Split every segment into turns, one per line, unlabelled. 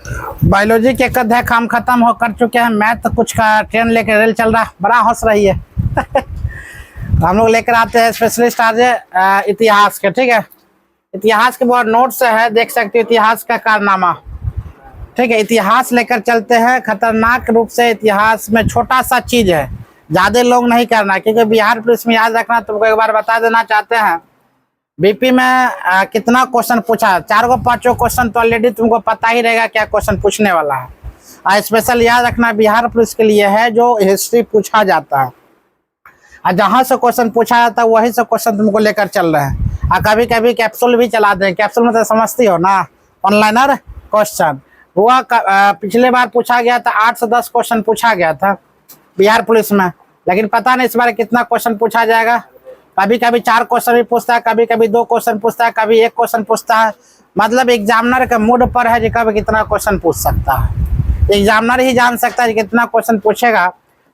Biology के एक अध्याय काम खत्म हो कर चुके हैं। मैथ कुछ का ट्रेन लेकर रेल चल रहा है, बड़ा हंस रही है। तो हम लोग लेकर आते हैं स्पेशलिस्ट आज इतिहास के। ठीक है, इतिहास के बहुत नोट्स है, देख सकते हो इतिहास का कारनामा। ठीक है, इतिहास लेकर चलते हैं। खतरनाक रूप से इतिहास में छोटा सा चीज है, ज्यादा लोग नहीं करना, क्योंकि बिहार पुलिस में याद रखना। तुमको एक बार बता देना चाहते हैं, बीपी में कितना क्वेश्चन पूछा, 4 5 क्वेश्चन तो ऑलरेडी तुमको पता ही रहेगा क्या क्वेश्चन पूछने वाला है। स्पेशल याद रखना बिहार पुलिस के लिए है, जो हिस्ट्री पूछा जाता है और जहां से क्वेश्चन पूछा जाता है वही से क्वेश्चन तुमको लेकर चल रहे हैं। और कभी कभी कैप्सूल भी चला दें। कैप्सूल में तो समझती हो ना, ऑनलाइनर क्वेश्चन हुआ। पिछले बार पूछा गया था 8 से 10 क्वेश्चन पूछा गया था बिहार पुलिस में, लेकिन पता नहीं इस बार कितना क्वेश्चन पूछा जाएगा। कभी कभी 4 क्वेश्चन भी पूछता है, कभी कभी 2 क्वेश्चन पूछता है, कभी 1 क्वेश्चन पूछता है। मतलब एग्जामिनर के मूड पर है कि कभी कितना क्वेश्चन पूछ सकता है। एग्जामिनर ही जान सकता है कितना क्वेश्चन पूछेगा।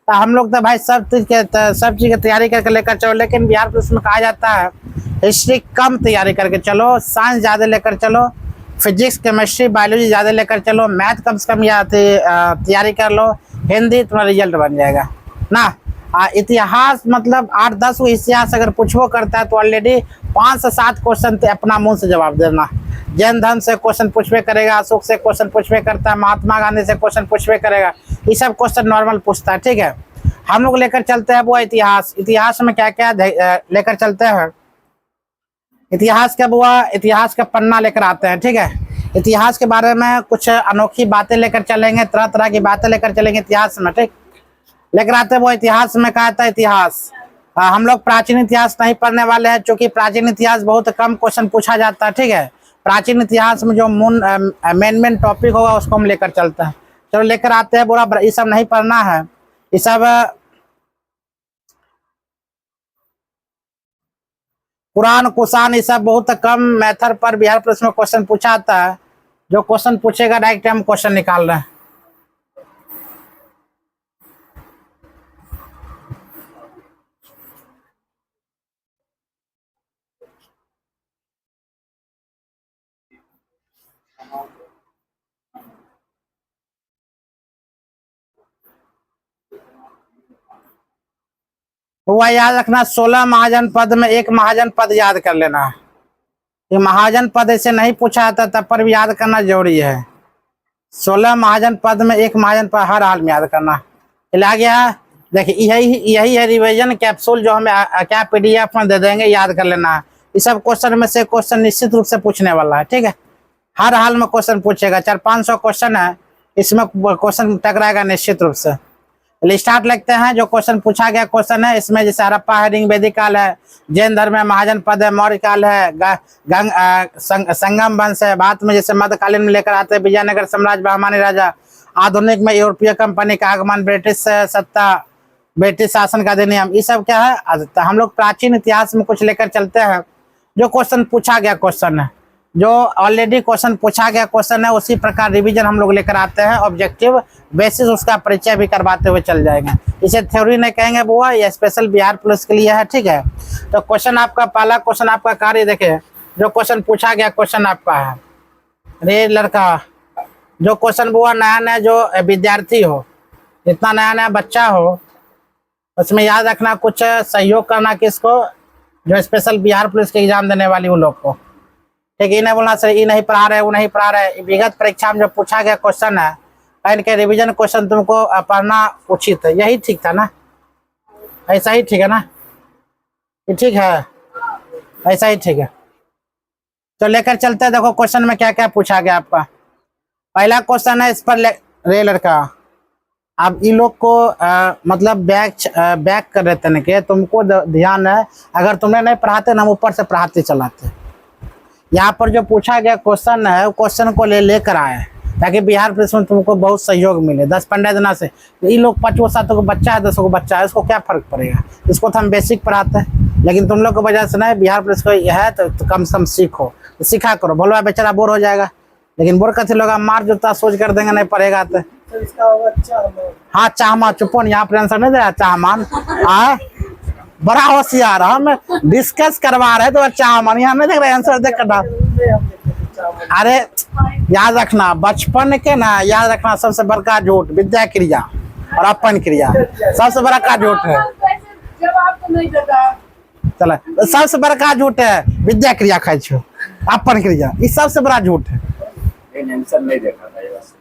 तो हम लोग तो भाई सब चीज की तैयारी करके लेकर चलो, लेकिन बिहार पुलिस में कहा जाता है हिस्ट्री कम तैयारी करके चलो, साइंस ज़्यादा लेकर चलो, फिजिक्स केमिस्ट्री बायोलॉजी ज़्यादा लेकर चलो, मैथ कम से कम या तैयारी कर लो, हिंदी तुम्हारा रिजल्ट बन जाएगा ना। इतिहास मतलब 8-10 इतिहास अगर पूछो करता है तो ऑलरेडी 5 से 7 क्वेश्चन अपना मुंह से जवाब देना। जैन धर्म से क्वेश्चन पूछवे करेगा, अशोक से क्वेश्चन पूछवे करता है, महात्मा गांधी से क्वेश्चन पूछवे करेगा। ये सब क्वेश्चन नॉर्मल पूछता है। ठीक है, हम लोग लेकर चलते हैं वो इतिहास। इतिहास में क्या क्या लेकर चलते हैं, इतिहास का बुआ, इतिहास का पन्ना लेकर आते हैं। ठीक है, इतिहास के बारे में कुछ अनोखी बातें लेकर चलेंगे, तरह तरह की बातें लेकर चलेंगे इतिहास में। ठीक, लेकर आते हैं वो इतिहास में कहा था इतिहास। हम लोग प्राचीन इतिहास नहीं पढ़ने वाले हैं, क्योंकि प्राचीन इतिहास बहुत कम क्वेश्चन पूछा जाता है। ठीक है, प्राचीन इतिहास में जो मेन टॉपिक होगा उसको हम लेकर चलते हैं। चलो लेकर आते हैं बुरा, ये सब नहीं पढ़ना है। ये सब कुरान कुसान ये सब बहुत कम मेथड पर बिहार पुलिस में क्वेश्चन पूछा जाता है। जो क्वेश्चन पूछेगा डायरेक्ट हम क्वेश्चन निकाल रहे हैं। वह याद रखना, 16 महाजन पद में एक महाजन पद याद कर लेना। ये महाजन पद ऐसे नहीं पूछा जाता, तब पर भी याद करना जरूरी है। 16 महाजन पद में एक महाजन पद हर हाल में याद करना। चला गया, देखिए यही है रिवीजन कैप्सूल जो हमें क्या PDF में दे देंगे, याद कर लेना। इस सब क्वेश्चन में से क्वेश्चन निश्चित रूप से पूछने वाला है। ठीक है, हर हाल में क्वेश्चन पूछेगा। 400-500 क्वेश्चन है, इसमें क्वेश्चन टकराएगा निश्चित रूप से। स्टार्ट लिखते हैं। जो क्वेश्चन पूछा गया क्वेश्चन है इसमें, जैसे हड़प्पा है, ऋग वैदिक काल है, जैन धर्म है, महाजन पद है, मौर्य काल है, संगम वंश है, भारत में जैसे मध्यकालीन में लेकर आते हैं विजयनगर साम्राज्य, बहमानी राजा, आधुनिक में यूरोपीय कंपनी का आगमन, ब्रिटिश सत्ता, ब्रिटिश शासन का अधिनियम, ये सब क्या है। तो हम लोग प्राचीन इतिहास में कुछ लेकर चलते हैं। जो क्वेश्चन पूछा गया क्वेश्चन है, जो ऑलरेडी क्वेश्चन पूछा गया क्वेश्चन है, उसी प्रकार रिवीजन हम लोग लेकर आते हैं। ऑब्जेक्टिव बेसिस उसका परिचय भी करवाते हुए चल जाएंगे। इसे थ्योरी नहीं कहेंगे बुआ, ये स्पेशल बिहार पुलिस के लिए है। ठीक है, तो क्वेश्चन आपका पहला क्वेश्चन आपका कार्य देखे। जो क्वेश्चन पूछा गया क्वेश्चन आपका है, रे लड़का, जो क्वेश्चन बुआ नया नया जो विद्यार्थी हो, जितना नया नया बच्चा हो, उसमें याद रखना कुछ सहयोग करना किसको, जो स्पेशल बिहार पुलिस के एग्जाम देने वाली वो लोग को। ठीक है, नहीं बोलना सर ये नहीं पढ़ा रहे, वो नहीं पढ़ा रहे। विगत परीक्षा में जो पूछा गया क्वेश्चन है, इनके रिवीजन क्वेश्चन तुमको पढ़ना उचित है। यही ठीक था ना, ऐसा ही ठीक है ना, ये ठीक है, ऐसा ही ठीक है। तो लेकर चलते हैं। देखो क्वेश्चन में क्या क्या पूछा गया आपका। पहला क्वेश्चन है इस पर रे लड़का, अब इन लोग को मतलब बैक कर रहे थे कि तुमको ध्यान है, अगर तुमने नहीं पढ़ाते ना हम ऊपर से पढ़ाते चलाते। यहाँ पर जो पूछा गया क्वेश्चन है, क्वेश्चन को लेकर आए ताकि बिहार पुलिस में तुमको बहुत सहयोग मिले। 10-15 दिन से ये लोग 5-7 को बच्चा है, 10 को बच्चा है, इसको क्या फर्क पड़ेगा। इसको तो हम बेसिक पढ़ाते हैं, लेकिन तुम लोग की वजह से नहीं, बिहार पुलिस को है तो कम से कम सीखो, तो सीखा करो। भोलवा बेचारा बोर हो जाएगा, लेकिन बोर करते लोग मार जूता सोच कर देंगे, नहीं पढ़ेगा तो हाँ चाहमा चुपन, यहाँ पर आंसर नहीं दे रहा चाहमान। हाँ बड़ा होशियार, हम डिस्कस करवा रहे तो चाहमान यहाँ नहीं देख रहे आंसर देख कर। अरे याद रखना, बचपन के ना याद रखना, सबसे बड़का झूठ विद्या क्रिया और अपन क्रिया सबसे बड़का झूठ है।
जवाब तो नहीं देता।
चल, सबसे बड़का झूठ है विद्या क्रिया खाई छो, अपन क्रिया, ये सबसे बड़ा झूठ है।
नहीं देखा था ये बस।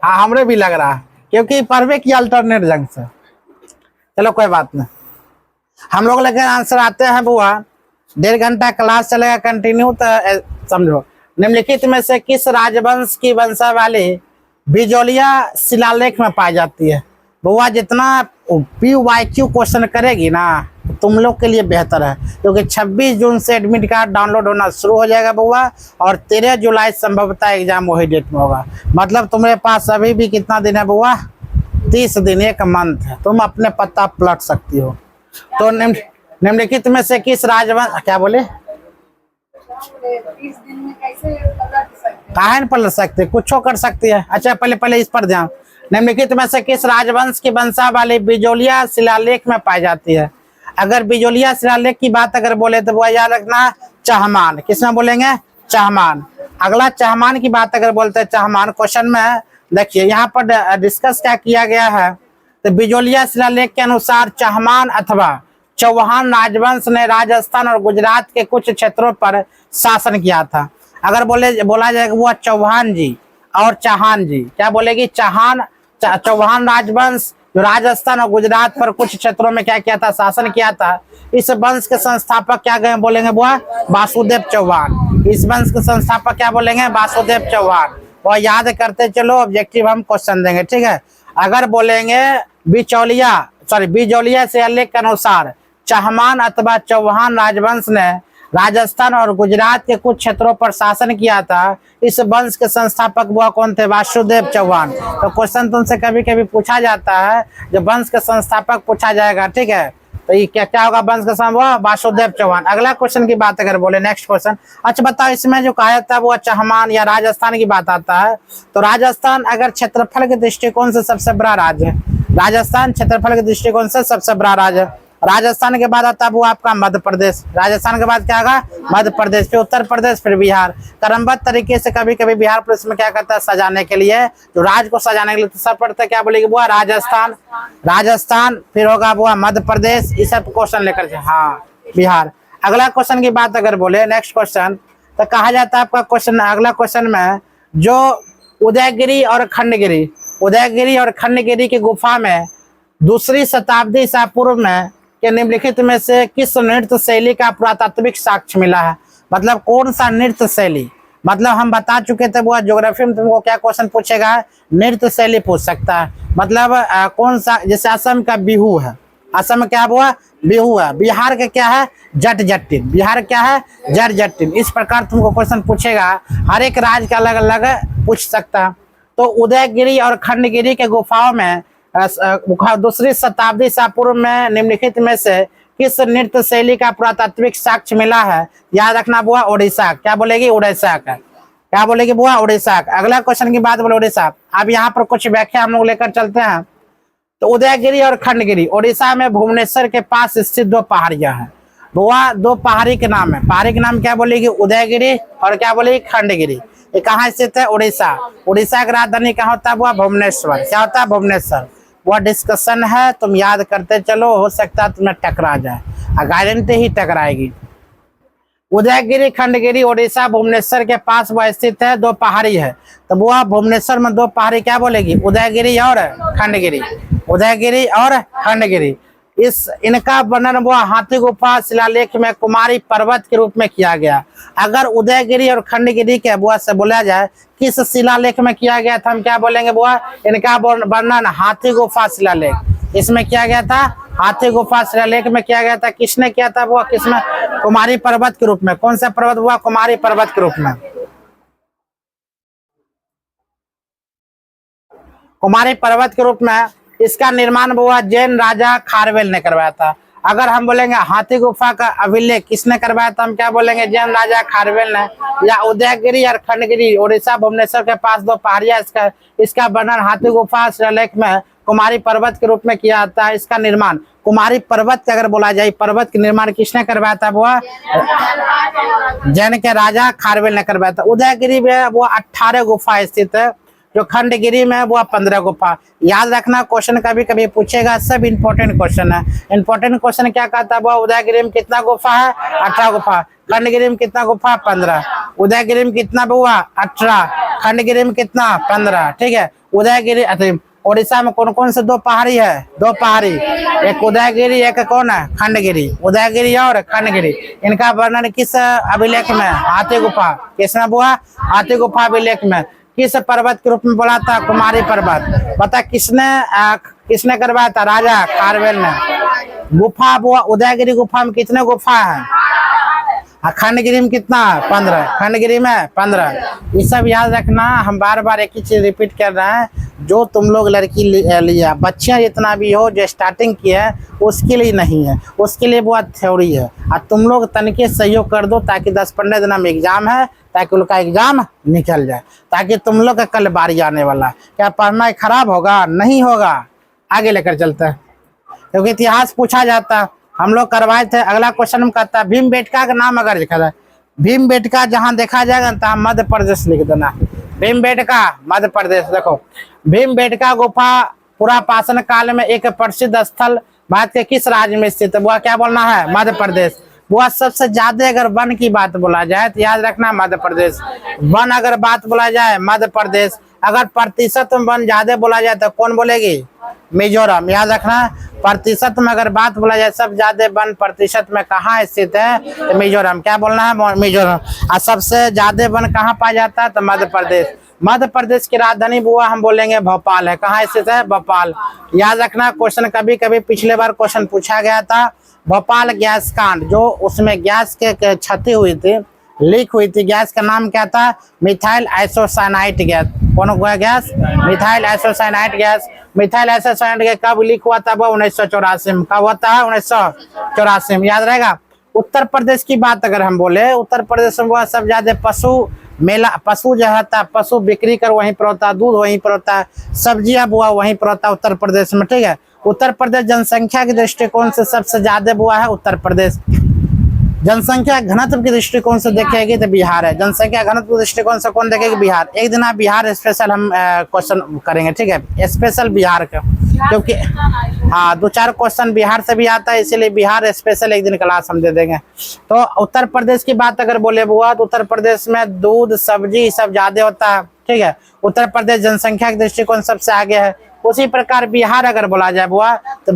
हाँ हमरे भी लग रहा है, क्योंकि पढ़वे की अल्टरनेट जंग से। चलो कोई बात नहीं, हम लोग लेकिन आंसर आते हैं बुआ। 1.5 घंटा क्लास चलेगा कंटिन्यू, तो समझो निम्नलिखित में से किस राजवंश की वंशावली बिजोलिया शिलालेख में पाई जाती है। बुआ जितना PYQ क्वेश्चन करेगी ना तुम लोग के लिए बेहतर है, क्योंकि 26 जून से एडमिट कार्ड डाउनलोड होना शुरू हो जाएगा बुआ, और 13 जुलाई संभवतः एग्जाम वही डेट में होगा। मतलब तुम्हारे पास अभी भी कितना दिन है बुआ, 30 दिन, 1 मंथ है, तुम अपने पत्ता पलट सकती हो। तो निम्नलिखित में से किस राजवंश, क्या बोले,
30 दिन में कैसे पलट सकते?
काहे न पलट सकते, कुछ कर सकती है। अच्छा पहले इस पर ध्यान, निम्नलिखित में से किस राजवंश की वंशावली बिजोलिया शिलालेख में पाई जाती है। अगर बिजोलिया शिलालेख की बात अगर बोले तो वो याद रखना चहमान, किसमें बोलेंगे, चहमान। अगला चहमान की बात अगर बोलते हैं, चहमान क्वेश्चन में देखिए यहाँ पर डिस्कस क्या किया गया है, तो बिजोलिया शिलालेख के अनुसार चहमान अथवा चौहान राजवंश ने राजस्थान और गुजरात के कुछ क्षेत्रों पर शासन किया था। अगर बोला जाएगा वो चौहान जी और चौहान जी, क्या बोलेगी, चौहान राजवंश जो राजस्थान और गुजरात पर कुछ क्षेत्रों में क्या किया था, शासन किया था। इस वंश के संस्थापक क्या गए बोलेंगे बुआ, वासुदेव चौहान। इस वंश के संस्थापक क्या बोलेंगे, वासुदेव चौहान। और याद करते चलो, ऑब्जेक्टिव हम क्वेश्चन देंगे, ठीक है। अगर बोलेंगे बिजोलिया शिलालेख के अनुसार चहमान अथवा चौहान राजवंश ने राजस्थान और गुजरात के कुछ क्षेत्रों पर शासन किया था, इस वंश के संस्थापक वो कौन थे, वासुदेव चौहान। तो क्वेश्चन तुमसे कभी कभी पूछा जाता है, जब वंश के संस्थापक पूछा जाएगा, ठीक है, तो ये क्या होगा, वंश का संस्थापक वासुदेव चौहान। अगला क्वेश्चन की बात अगर बोले, नेक्स्ट क्वेश्चन, अच्छा बताओ इसमें जो कहा जाता है वो चहमान या राजस्थान की बात आता है, तो राजस्थान अगर क्षेत्रफल के दृष्टिकोण से सबसे बड़ा राज्य है, राजस्थान क्षेत्रफल के दृष्टिकोण से सबसे बड़ा राज्य है। राजस्थान के बाद आता है वो आपका मध्य प्रदेश, राजस्थान के बाद क्या होगा, मध्य प्रदेश, फिर उत्तर प्रदेश, फिर बिहार। क्रमबद्ध तरीके से कभी कभी बिहार पुलिस में क्या करता है, सजाने के लिए, जो राज्य को सजाने के लिए, तो सब पढ़ते क्या बोलेगी वो, राजस्थान, फिर होगा वो मध्य प्रदेश, ये सब क्वेश्चन लेकर, हाँ बिहार। अगला क्वेश्चन की बात अगर बोले, नेक्स्ट क्वेश्चन, तो कहा जाता है आपका क्वेश्चन, अगला क्वेश्चन में जो उदयगिरी और खंडगिरी की गुफा में 2री शताब्दी ईसा पूर्व में के निम्नलिखित में से किस नृत्य शैली का पुरातात्विक साक्ष्य मिला है। मतलब कौन सा नृत्य शैली, मतलब हम बता चुके थे वो ज्योग्राफी में तुमको क्या क्वेश्चन पूछेगा, नृत्य शैली पूछ सकता है। मतलब कौन सा, जैसे असम का बिहू है, असम में क्या हुआ, बिहू है। बिहार का क्या है, जट जटिन, बिहार क्या है, जट जटिन। इस प्रकार तुमको क्वेश्चन पूछेगा, हर एक राज्य का अलग अलग पूछ सकता। तो उदयगिरी और खंडगिरी के गुफाओं में 2री शताब्दी ईसा पूर्व में निम्नलिखित में से किस नृत्य शैली का पुरातात्विक साक्ष्य मिला है। याद रखना बुआ, उड़ीसा, क्या बोलेगी, उड़ीसा का, क्या बोलेगी बुआ, उड़ीसा का। अगला क्वेश्चन की बात बोले उड़ीसा। अब यहाँ पर कुछ व्याख्या हम लोग लेकर चलते हैं। तो उदयगिरी और खंडगिरी उड़ीसा में भुवनेश्वर के पास स्थित 2 पहाड़ियां हैं बुआ, 2 पहाड़ी के नाम है, पहाड़ी के नाम क्या बोलेगी, उदयगिरी और क्या बोलेगी, खंडगिरी। ये कहाँ स्थित है, उड़ीसा। उड़ीसा की राजधानी कहाँ होता है बुआ, भुवनेश्वर। क्या होता है, भुवनेश्वर। वह डिस्कशन है, तुम याद करते चलो, हो सकता है तुम्हें टकरा जाए, गारंटी ही टकराएगी। उदयगिरी खंडगिरी उड़ीसा भुवनेश्वर के पास वह स्थित है, 2 पहाड़ी है। तो वह भुवनेश्वर में 2 पहाड़ी क्या बोलेगी, उदयगिरी और खंडगिरी, उदयगिरी और खंडगिरी। इनका वर्णन वो हाथी गुफा शिलालेख में कुमारी पर्वत के रूप में किया गया। अगर उदयगिरी और खंडगिरी के बुआ से बोला जाए किस शिलालेख में किया गया था, हम क्या बोलेंगे बुआ, इनका वर्णन हाथी गुफा शिलालेख, इसमें किया गया था, हाथी गुफा शिलालेख में किया गया था। किसने किया था बुआ, किसमें, कुमारी पर्वत के रूप में। कौन सा पर्वत बुआ, कुमारी पर्वत के रूप में, कुमारी पर्वत के रूप में। इसका निर्माण हुआ जैन राजा खारवेल ने करवाया था। अगर हम बोलेंगे हाथी गुफा का अभिलेख किसने करवाया था, हम क्या बोलेंगे, जैन राजा खारवेल ने। या उदयगिरी और खंडगिरी उड़ीसा भुवनेश्वर के पास 2 पहाड़ियां, इसका वर्णन हाथी गुफा शिलालेख में कुमारी पर्वत के रूप में किया जाता है। इसका निर्माण कुमारी पर्वत का अगर बोला जाए, पर्वत का निर्माण किसने करवाया था? वो जैन के राजा खारवेल ने करवाया था। उदयगिरी में वो 18 गुफा स्थित है, जो खंडगिरी में वो 15 गुफा। याद रखना, क्वेश्चन कभी कभी पूछेगा, सब इंपॉर्टेंट क्वेश्चन है। इंपॉर्टेंट क्वेश्चन क्या कहता है? वो उदयगिरी में कितना गुफा है? 18 गुफा। खंडगिरी में कितना गुफा? 15। उदयगिरी में कितना हुआ? 18। खंडगिरी में कितना? 15। ठीक है। उदयगिरी उड़ीसा में कौन कौन से 2 पहाड़ी है? 2 पहाड़ी, एक उदयगिरी, एक कौन है? खंडगिरी। उदयगिरी और खंडगिरी, इनका वर्णन किस अभिलेख में? हाथी गुफा। किसमें हुआ? हाथी गुफा अभिलेख में। किस पर्वत के रूप में बोला था? कुमारी पर्वत। बता किसने करवाया था? राजा खारवेल ने। गुफा वो उदयगिरी गुफा में कितने गुफा है? खंडगिरी में कितना? 15। खंडगिरी में 15। ये सब याद रखना। हम बार बार एक ही चीज रिपीट कर रहे हैं, जो तुम लोग लड़की लिया, बच्चियां जितना भी हो जो स्टार्टिंग की है, उसके लिए नहीं है, उसके लिए बहुत थ्योरी है। और तुम लोग तनिके सहयोग कर दो, ताकि 10-15 दिन में एग्जाम है, ताकि उनका एग्जाम निकल जाए, ताकि तुम लोग का कल बारी आने वाला है। क्या पढ़ना खराब होगा? नहीं होगा। आगे लेकर चलते हैं, क्योंकि इतिहास पूछा जाता, हम लोग करवाए थे। अगला क्वेश्चन में कहता है भीमबेटका का नाम अगर लिखा जाए, भीमबेटका जहां देखा जाएगा तो मध्य प्रदेश लिख देना। भीमबेटका मध्य प्रदेश। देखो, भीमबेटका गुफा पुरापाषाण काल में एक प्रसिद्ध स्थल भारत के किस राज्य में स्थित है? वह क्या बोलना है? मध्य प्रदेश। वह सबसे ज्यादा अगर वन की बात बोला जाए तो याद रखना मध्य प्रदेश। वन अगर बात बोला जाए मध्य प्रदेश। अगर प्रतिशत में वन ज्यादा बोला जाए तो कौन बोलेगी? मिजोरम। याद रखना, प्रतिशत में अगर बात बोला जाए, सब ज्यादा वन प्रतिशत में कहाँ स्थित है? तो मिजोरम। क्या बोलना है? मिजोरम। और सबसे ज्यादा वन कहाँ पाया जाता है? तो मध्य प्रदेश। मध्य प्रदेश की राजधानी बुआ हम बोलेंगे भोपाल है। कहाँ स्थित है? भोपाल। याद रखना, क्वेश्चन कभी कभी पिछले बार क्वेश्चन पूछा गया था, भोपाल गैस कांड, जो उसमें गैस के क्षति हुई थी, लीक हुई थी, गैस का नाम क्या था? Methyl isocyanate gas. कौन gas? Methyl isocyanate gas. Methyl isocyanate gas कब लीक हुआ था? वो 1984 में। कब होता है? 1984 में। याद रहेगा। उत्तर प्रदेश की बात अगर हम बोले, उत्तर प्रदेश में वह सब ज्यादा पशु मेला, पशु जो होता है, पशु बिक्री कर वहीं पर होता है, दूध वहीं पर होता है, सब्जियां बुआ वहीं पर होता है उत्तर प्रदेश में। ठीक है। उत्तर प्रदेश जनसंख्या के दृष्टिकोण से सबसे ज्यादा बुआ है उत्तर प्रदेश। जनसंख्या घनत्व के दृष्टिकोण से देखेगी तो बिहार है। जनसंख्या घनत्व के दृष्टिकोण से कौन देखेगी? बिहार। एक दिन आप बिहार स्पेशल हम क्वेश्चन करेंगे। ठीक है, स्पेशल बिहार का, क्योंकि हाँ 2-4 क्वेश्चन बिहार से भी आता है, इसीलिए बिहार स्पेशल एक दिन क्लास हम दे देंगे। तो उत्तर प्रदेश की बात अगर बोले बुआ, तो उत्तर प्रदेश में दूध सब्जी सब ज्यादा होता है। ठीक है। उत्तर प्रदेश जनसंख्या के दृष्टिकोण सबसे आगे है। उसी प्रकार बिहार अगर बोला जाए बुआ, तो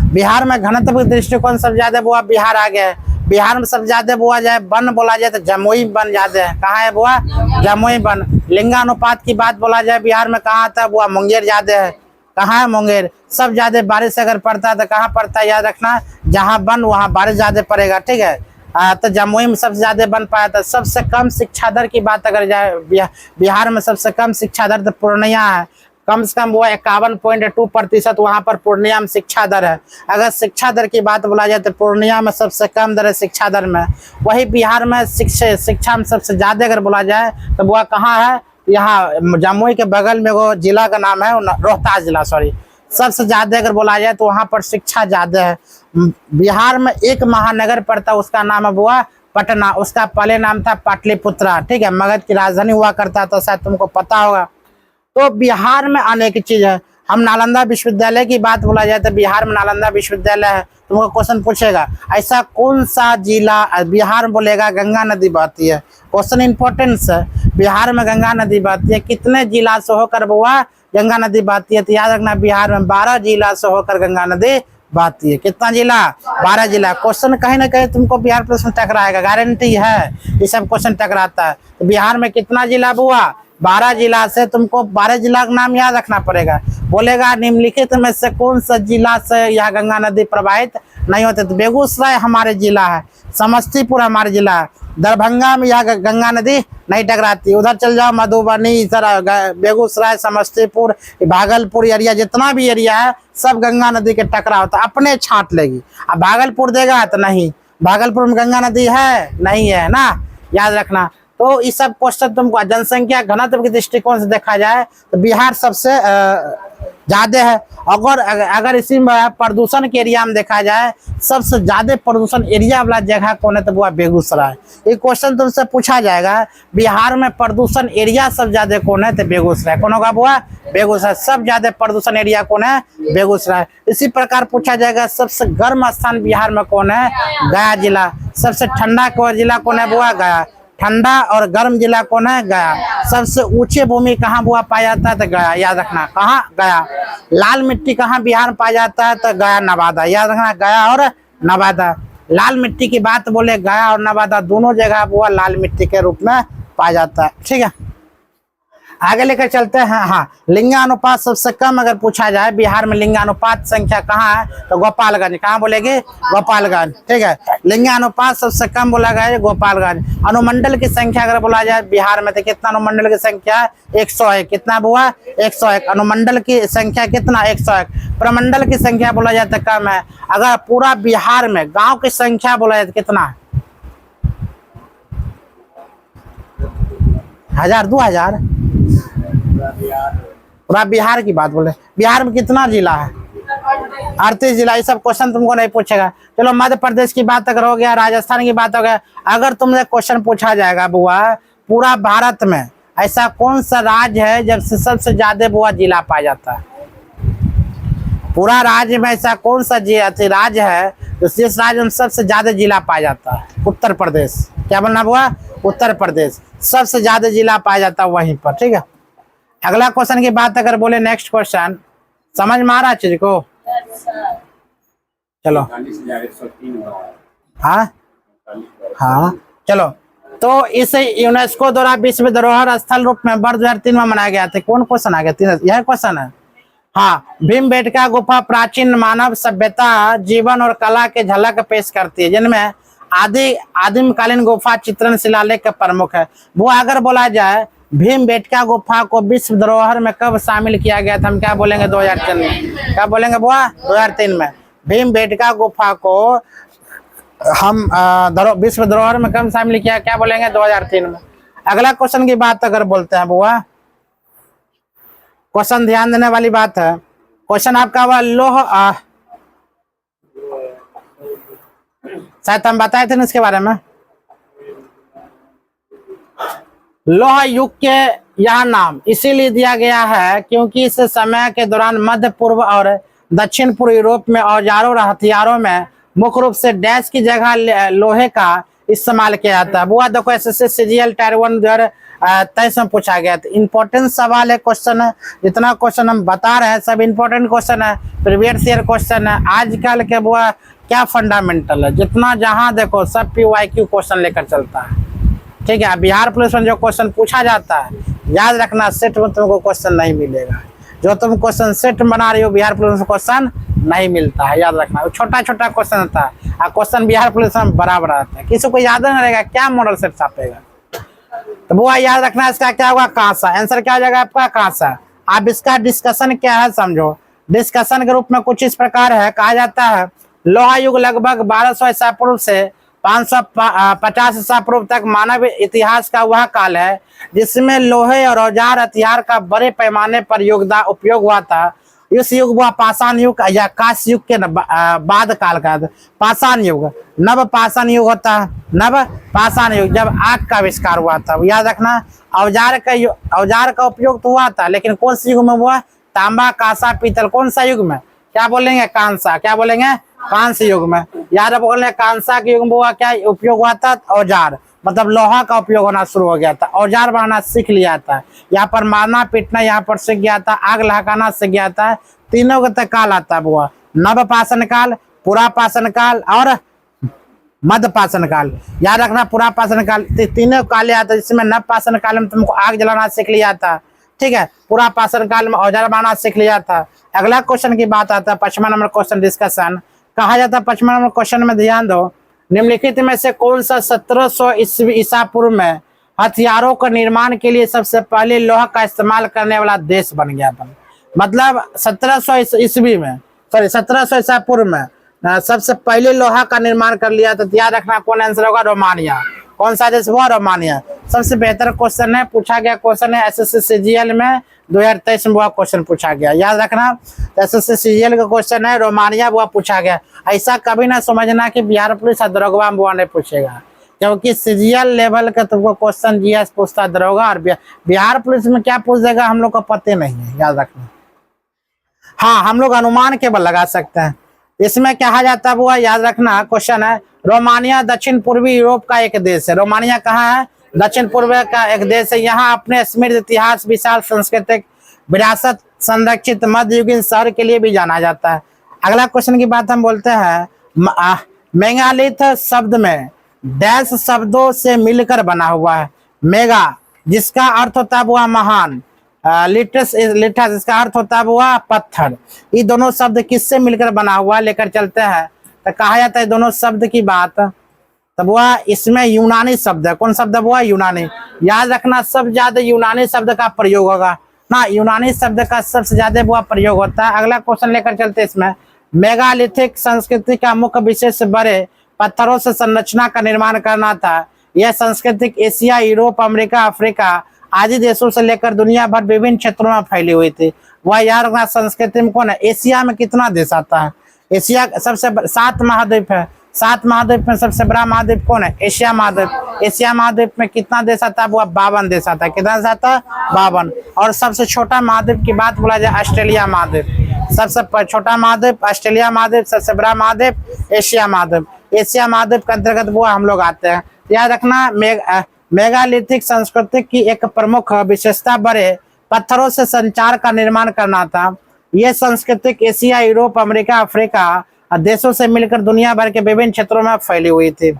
बिहार में घनत्व के दृष्टिकोण सब ज्यादा बुआ बिहार आ गया है। बिहार में सब ज्यादा बुआ जाए वन बोला जाए तो जमुई वन ज्यादा है। कहाँ है बुआ? जमुई वन। लिंगानुपात की बात बोला जाए बिहार में कहाँ आता है बुआ? मुंगेर ज्यादा है। कहाँ है? मुंगेर। सब ज्यादा बारिश अगर पड़ता है तो कहाँ पड़ता है? याद रखना, जहाँ वन वहाँ बारिश ज्यादा पड़ेगा। ठीक है। तो जमुई में सबसे ज्यादा बन पाया था। सबसे कम शिक्षा दर की बात अगर जाए बिहार में सबसे कम शिक्षा दर तो पूर्णिया है। कम से कम वो 51.2% वहाँ पर पूर्णिया में शिक्षा दर है। अगर शिक्षा दर की बात बोला जाए तो पूर्णिया में सबसे कम दर है शिक्षा दर में। वही बिहार में शिक्षा में सबसे ज्यादा अगर बोला जाए तो वह कहाँ है? यहाँ जमुई के बगल में वो जिला का नाम है रोहतास जिला। सॉरी, सबसे ज्यादा अगर बोला जाए तो वहाँ पर शिक्षा ज्यादा है। बिहार में एक महानगर पड़ता, उसका नाम है बुआ पटना। उसका पहले नाम था पाटलिपुत्रा। ठीक है। मगध की राजधानी हुआ करता था, शायद तुमको पता होगा। तो बिहार में अनेक चीज है। हम नालंदा विश्वविद्यालय की बात बोला जाए तो बिहार में नालंदा विश्वविद्यालय है। तुमको क्वेश्चन पूछेगा ऐसा कौन सा जिला बिहार में बोलेगा गंगा नदी बहती है? क्वेश्चन इंपॉर्टेंस है। बिहार में गंगा नदी बहती है, कितने जिला से होकर बुआ गंगा नदी बहती है? तो याद रखना, बिहार में 12 जिला से होकर गंगा नदी बहती है। कितना जिला? 12 जिला। क्वेश्चन कहीं ना कहीं तुमको बिहार प्रश्न टकराएगा, गारंटी है, ये सब क्वेश्चन टकराता है। तो बिहार में कितना जिला बुआ? 12 जिला से तुमको 12 जिला का नाम याद रखना पड़ेगा। बोलेगा निम्नलिखित में से कौन सा जिला से यह गंगा नदी प्रवाहित नहीं होते? तो बेगूसराय हमारे जिला है, समस्तीपुर हमारे जिला है, दरभंगा में यह गंगा नदी नहीं टकराती। उधर चल जाओ मधुबनी, इधर बेगूसराय, समस्तीपुर, भागलपुर एरिया, जितना भी एरिया है सब गंगा नदी के टकराव होता है, अपने छाट लेगी। अब भागलपुर देगा तो नहीं, भागलपुर में गंगा नदी है नहीं है ना, याद रखना। तो ये सब क्वेश्चन तुमको जनसंख्या घनत्व के दृष्टिकोण से देखा जाए तो बिहार सबसे ज्यादा है। अगर इसी में प्रदूषण के एरिया में देखा जाए सबसे ज्यादा प्रदूषण एरिया वाला जगह कौन है तो वो बेगूसराय। ये क्वेश्चन तुमसे पूछा जाएगा बिहार में प्रदूषण एरिया सब ज्यादा कौन है तो बेगूसराय। कौन होगा बुआ? बेगूसराय। सब ज्यादा प्रदूषण एरिया कौन है? बेगूसराय। इसी प्रकार पूछा जाएगा सबसे गर्म स्थान बिहार में कौन है? गया जिला। सबसे ठंडा जिला कौन है बुआ? गया। ठंडा और गर्म जिला कौन है? गया। सबसे ऊंची भूमि कहाँ बुआ पाया जाता है तो गया। याद रखना कहाँ? गया। लाल मिट्टी कहाँ बिहार में पाया जाता है तो गया नवादा। याद रखना गया और नवादा। लाल मिट्टी की बात बोले गया और नवादा दोनों जगह बुआ लाल मिट्टी के रूप में पाया जाता है। ठीक है, आगे लेकर चलते हैं। हाँ, लिंगानुपात सबसे कम अगर पूछा जाए बिहार में लिंगानुपात संख्या कहाँ है तो गोपालगंज। कहाँ बोलेंगे? गोपालगंज। ठीक है, लिंगानुपात सबसे कम बोला गया है गोपालगंज। अनुमंडल की संख्या अगर बोला जाए बिहार में तो कितना अनुमंडल की संख्या? 101। कितना बुआ? 101। अनुमंडल की संख्या कितना? 101। प्रमंडल की संख्या बोला जाए तो कम है। अगर पूरा बिहार में गाँव की संख्या बोला जाए तो कितना? 1000 2000? पूरा बिहार की बात बोले। बिहार में कितना जिला है? 38 जिला। ये सब क्वेश्चन तुमको नहीं पूछेगा। चलो मध्य प्रदेश की बात अगर हो गया, राजस्थान की बात हो गया। अगर तुमसे क्वेश्चन पूछा जाएगा बुआ पूरा भारत में ऐसा कौन सा राज्य है जब से सबसे ज्यादा बुआ जिला पाया जाता है? पूरा राज्य में ऐसा कौन सा राज्य है जिस राज्य में सबसे ज्यादा जिला पाया जाता है? उत्तर प्रदेश। क्या बोलना बुआ? उत्तर प्रदेश। सबसे ज्यादा जिला पाया जाता है वहीं पर। ठीक है, अगला क्वेश्चन की बात अगर बोले, नेक्स्ट क्वेश्चन समझ में आ रहा चीज को? चलो
4103 हुआ है।
हाँ हाँ चलो। तो इसे यूनेस्को द्वारा विश्व धरोहर स्थल रूप में वर्ष 2003 में मनाया गया था। कौन क्वेश्चन आ गया? 3 यह क्वेश्चन है। हाँ, भीमबेटका गुफा प्राचीन मानव सभ्यता जीवन और कला के झलक पेश करती है जिनमें आदिमकालीन गुफा चित्रण शिलालेख का प्रमुख है। वो अगर बोला जाए भीमबेटका गुफा को विश्व धरोहर में कब शामिल किया गया था? हम क्या बोलेंगे? 2003 में। क्या बोलेंगे बुआ? 2003 में। भीमबेटका गुफा को हम विश्व धरोहर में कब शामिल किया? क्या बोलेंगे? 2003 में। अगला क्वेश्चन की बात अगर बोलते हैं बुआ, क्वेश्चन ध्यान देने वाली बात है। क्वेश्चन आपका हुआ शायद हम बताए थे ना इसके बारे में। लोह युग के यह नाम इसीलिए दिया गया है क्योंकि इस समय के दौरान मध्य पूर्व और दक्षिण पूर्व यूरोप में औजारों और हथियारों में मुख्य रूप से डैश की जगह लोहे का इस्तेमाल किया जाता है। बुआ देखो SSC CGL टायर 1 2023 में पूछा गया था। इंपॉर्टेंट सवाल है, क्वेश्चन है। जितना क्वेश्चन हम बता रहे हैं सब इंपॉर्टेंट क्वेश्चन है, प्रीवियस ईयर क्वेश्चन है। आजकल के बुआ क्या फंडामेंटल है, जितना जहां देखो सब PYQ क्वेश्चन लेकर चलता है। ठीक है, बिहार पुलिस में जो क्वेश्चन पूछा जाता है याद रखना सेट में तुमको क्वेश्चन नहीं मिलेगा। जो तुम क्वेश्चन सेट बना रही हो बिहार पुलिस में क्वेश्चन नहीं मिलता है, याद रखना। छोटा छोटा क्वेश्चन होता है और क्वेश्चन बिहार पुलिस में बराबर आता है। किसी को याद नहीं रहेगा क्या मॉडल सेट छापेगा। तो वो याद रखना इसका क्या होगा? कांसा। आंसर क्या हो जाएगा आपका? कांसा। अब इसका डिस्कशन क्या है समझो। डिस्कशन के रूप में कुछ इस प्रकार है, कहा जाता है लोहा युग लगभग 1200 ईसा पूर्व से 550 ईसा पूर्व तक मानव इतिहास का वह काल है जिसमें लोहे और औजार हथियार का बड़े पैमाने पर उपयोग हुआ था। इस युग वह पाषाण युग या कांस्य युग के बाद काल का पाषाण युग। नव पाषाण युग होता है, नव पाषाण युग जब आग का आविष्कार हुआ था। याद रखना औजार का उपयोग तो हुआ था लेकिन कौन से युग में हुआ? तांबा कांसा पीतल। कौन सा युग में? क्या बोलेंगे? कांसा। क्या बोलेंगे? कांस्य युग में। याद बोल रहे कांसा के युग में हुआ क्या उपयोग हुआ था? औजार, मतलब लोहा का उपयोग होना शुरू हो गया था। औजार बनाना सीख लिया था। यहाँ पर मारना पीटना यहाँ पर सीख गया था। आग लहकाना सीख गया था। तीनों का तक काल आता हुआ नव पाषाण काल, पुरा पाषाण काल और मध्य पाषाण काल। याद रखना पुरा पाषाण काल तीनों काले आता है जिसमें नव पाषाण काल में तुमको आग जलाना सीख लिया था। ठीक है, पुरा पाषाण काल में औजार बनाना सीख लिया था। अगला क्वेश्चन की बात आता है 5वां नंबर क्वेश्चन डिस्कशन। कहा जाता है 5वां नंबर क्वेश्चन में ध्यान दो, निम्नलिखित में से कौन सा 1700 ईसा पूर्व में हथियारों का निर्माण के लिए सबसे पहले लोहा का इस्तेमाल करने वाला देश बन गया? मतलब 1700 ईस्वी में 1700 ईसा पूर्व में सबसे पहले लोहा का निर्माण कर लिया। तो याद रखना कौन आंसर होगा? रोमानिया। कौन सा देश हुआ? रोमानिया। सबसे बेहतर क्वेश्चन है, पूछा गया क्वेश्चन है एसएससी सीजीएल में 2023 में। वो क्वेश्चन पूछा गया, याद रखना। एसएससी सीजीएल का क्वेश्चन है, रोमानिया वो पूछा गया। ऐसा कभी ना समझना कि बिहार पुलिस और दरोगा में वो नहीं पूछेगा, क्योंकि सीजीएल लेवल का तुमको क्वेश्चन जीएस पूछता दरोगा, और बिहार पुलिस में क्या पूछ देगा हम लोग को पता नहीं है, याद रखना। हाँ, हम लोग अनुमान केवल लगा सकते हैं। इसमें कहा जाता है वो याद रखना, क्वेश्चन है रोमानिया दक्षिण पूर्वी यूरोप का एक देश है। रोमानिया कहाँ है? दक्षिण पूर्व का एक देश है। यहाँ अपने समृद्ध इतिहास, विशाल सांस्कृतिक विरासत, संरक्षित मध्ययुगीन शहर के लिए भी जाना जाता है। अगला क्वेश्चन की बात हम बोलते हैं, मेगालिथ शब्द में डैश शब्दों से मिलकर बना हुआ है। मेगा जिसका अर्थ होता है हुआ महान, लिटस इसका अर्थ होता है हुआ पत्थर। ये दोनों शब्द किससे मिलकर बना हुआ लेकर चलते हैं तो कहा जाता है दोनों शब्द की बात, तब वह इसमें यूनानी शब्द है। कौन शब्द हुआ? यूनानी। याद रखना, सबसे ज्यादा यूनानी शब्द का प्रयोग होगा ना, यूनानी शब्द का सबसे ज्यादा वह प्रयोग होता है। अगला क्वेश्चन लेकर चलते हैं। इसमें मेगालिथिक संस्कृति का मुख्य विशेष बड़े पत्थरों से संरचना का निर्माण करना था। यह संस्कृति एशिया, यूरोप, अमेरिका, अफ्रीका आदि देशों से लेकर दुनिया भर विभिन्न क्षेत्रों में फैली हुई थी। वह याद रखना, संस्कृति में कौन है? एशिया में कितना देश आता है? एशिया सबसे 7 महाद्वीप है। 7 महाद्वीप में सबसे बड़ा महाद्वीप कौन है? एशिया महाद्वीप। एशिया महाद्वीप में कितना देश आता है? वो 52 देश आता है। कितना देश आता है? 52। और सबसे छोटा महाद्वीप की बात बोला जाए, ऑस्ट्रेलिया महाद्वीप। सबसे छोटा महाद्वीप ऑस्ट्रेलिया महाद्वीप, सबसे बड़ा महाद्वीप एशिया महाद्वीप। एशिया महाद्वीप के अंतर्गत वो हम लोग आते हैं। याद रखना, मेगालिथिक संस्कृति की एक प्रमुख विशेषता बड़े पत्थरों से संचार का निर्माण करना था। यह संस्कृति एशिया, यूरोप, अमेरिका, अफ्रीका देशों से मिलकर दुनिया भर के विभिन्न क्षेत्रों में फैली हुई थी।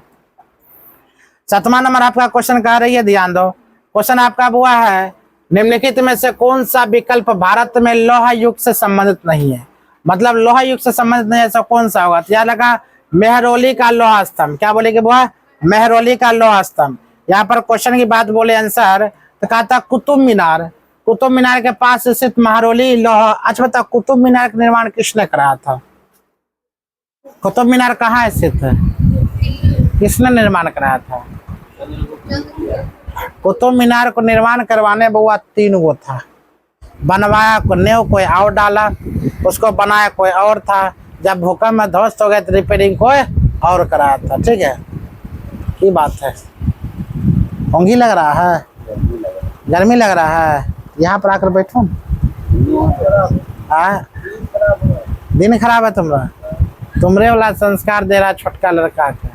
7वां नंबर आपका क्वेश्चन कह रही है, ध्यान दो। क्वेश्चन आपका हुआ है, निम्नलिखित में से कौन सा विकल्प भारत में लौह युग से संबंधित नहीं है? मतलब लौह युग से संबंधित नहीं है, ऐसा कौन सा होगा? तो याद रखा, मेहरौली का लौह स्तंभ। क्या बोलेगे बुआ? मेहरौली का लौह स्तंभ। यहाँ पर क्वेश्चन की बात बोले आंसर, तो कहा था कुतुब मीनार। कुतुब मीनार के पास स्थित महरौली लौह। अच्छा बता, कुतुब मीनार का निर्माण किसने कराया था? कुतुब मीनार कहाँ स्थित है? किसने निर्माण कराया था? कुतुब मीनार को निर्माण करवाने बुआ 3 वो था। बनवाया को नेव कोई और डाला, उसको बनाया कोई और था। जब भूकंप में ध्वस्त हो गए तो रिपेयरिंग कोई और कराया था। ठीक है, की बात है। होंगी लग रहा है, गर्मी लग रहा है। यहाँ पर आकर बैठो। दिन खराब है तुम्हारा? तुमरे वाला संस्कार दे रहा छोटका लड़का का।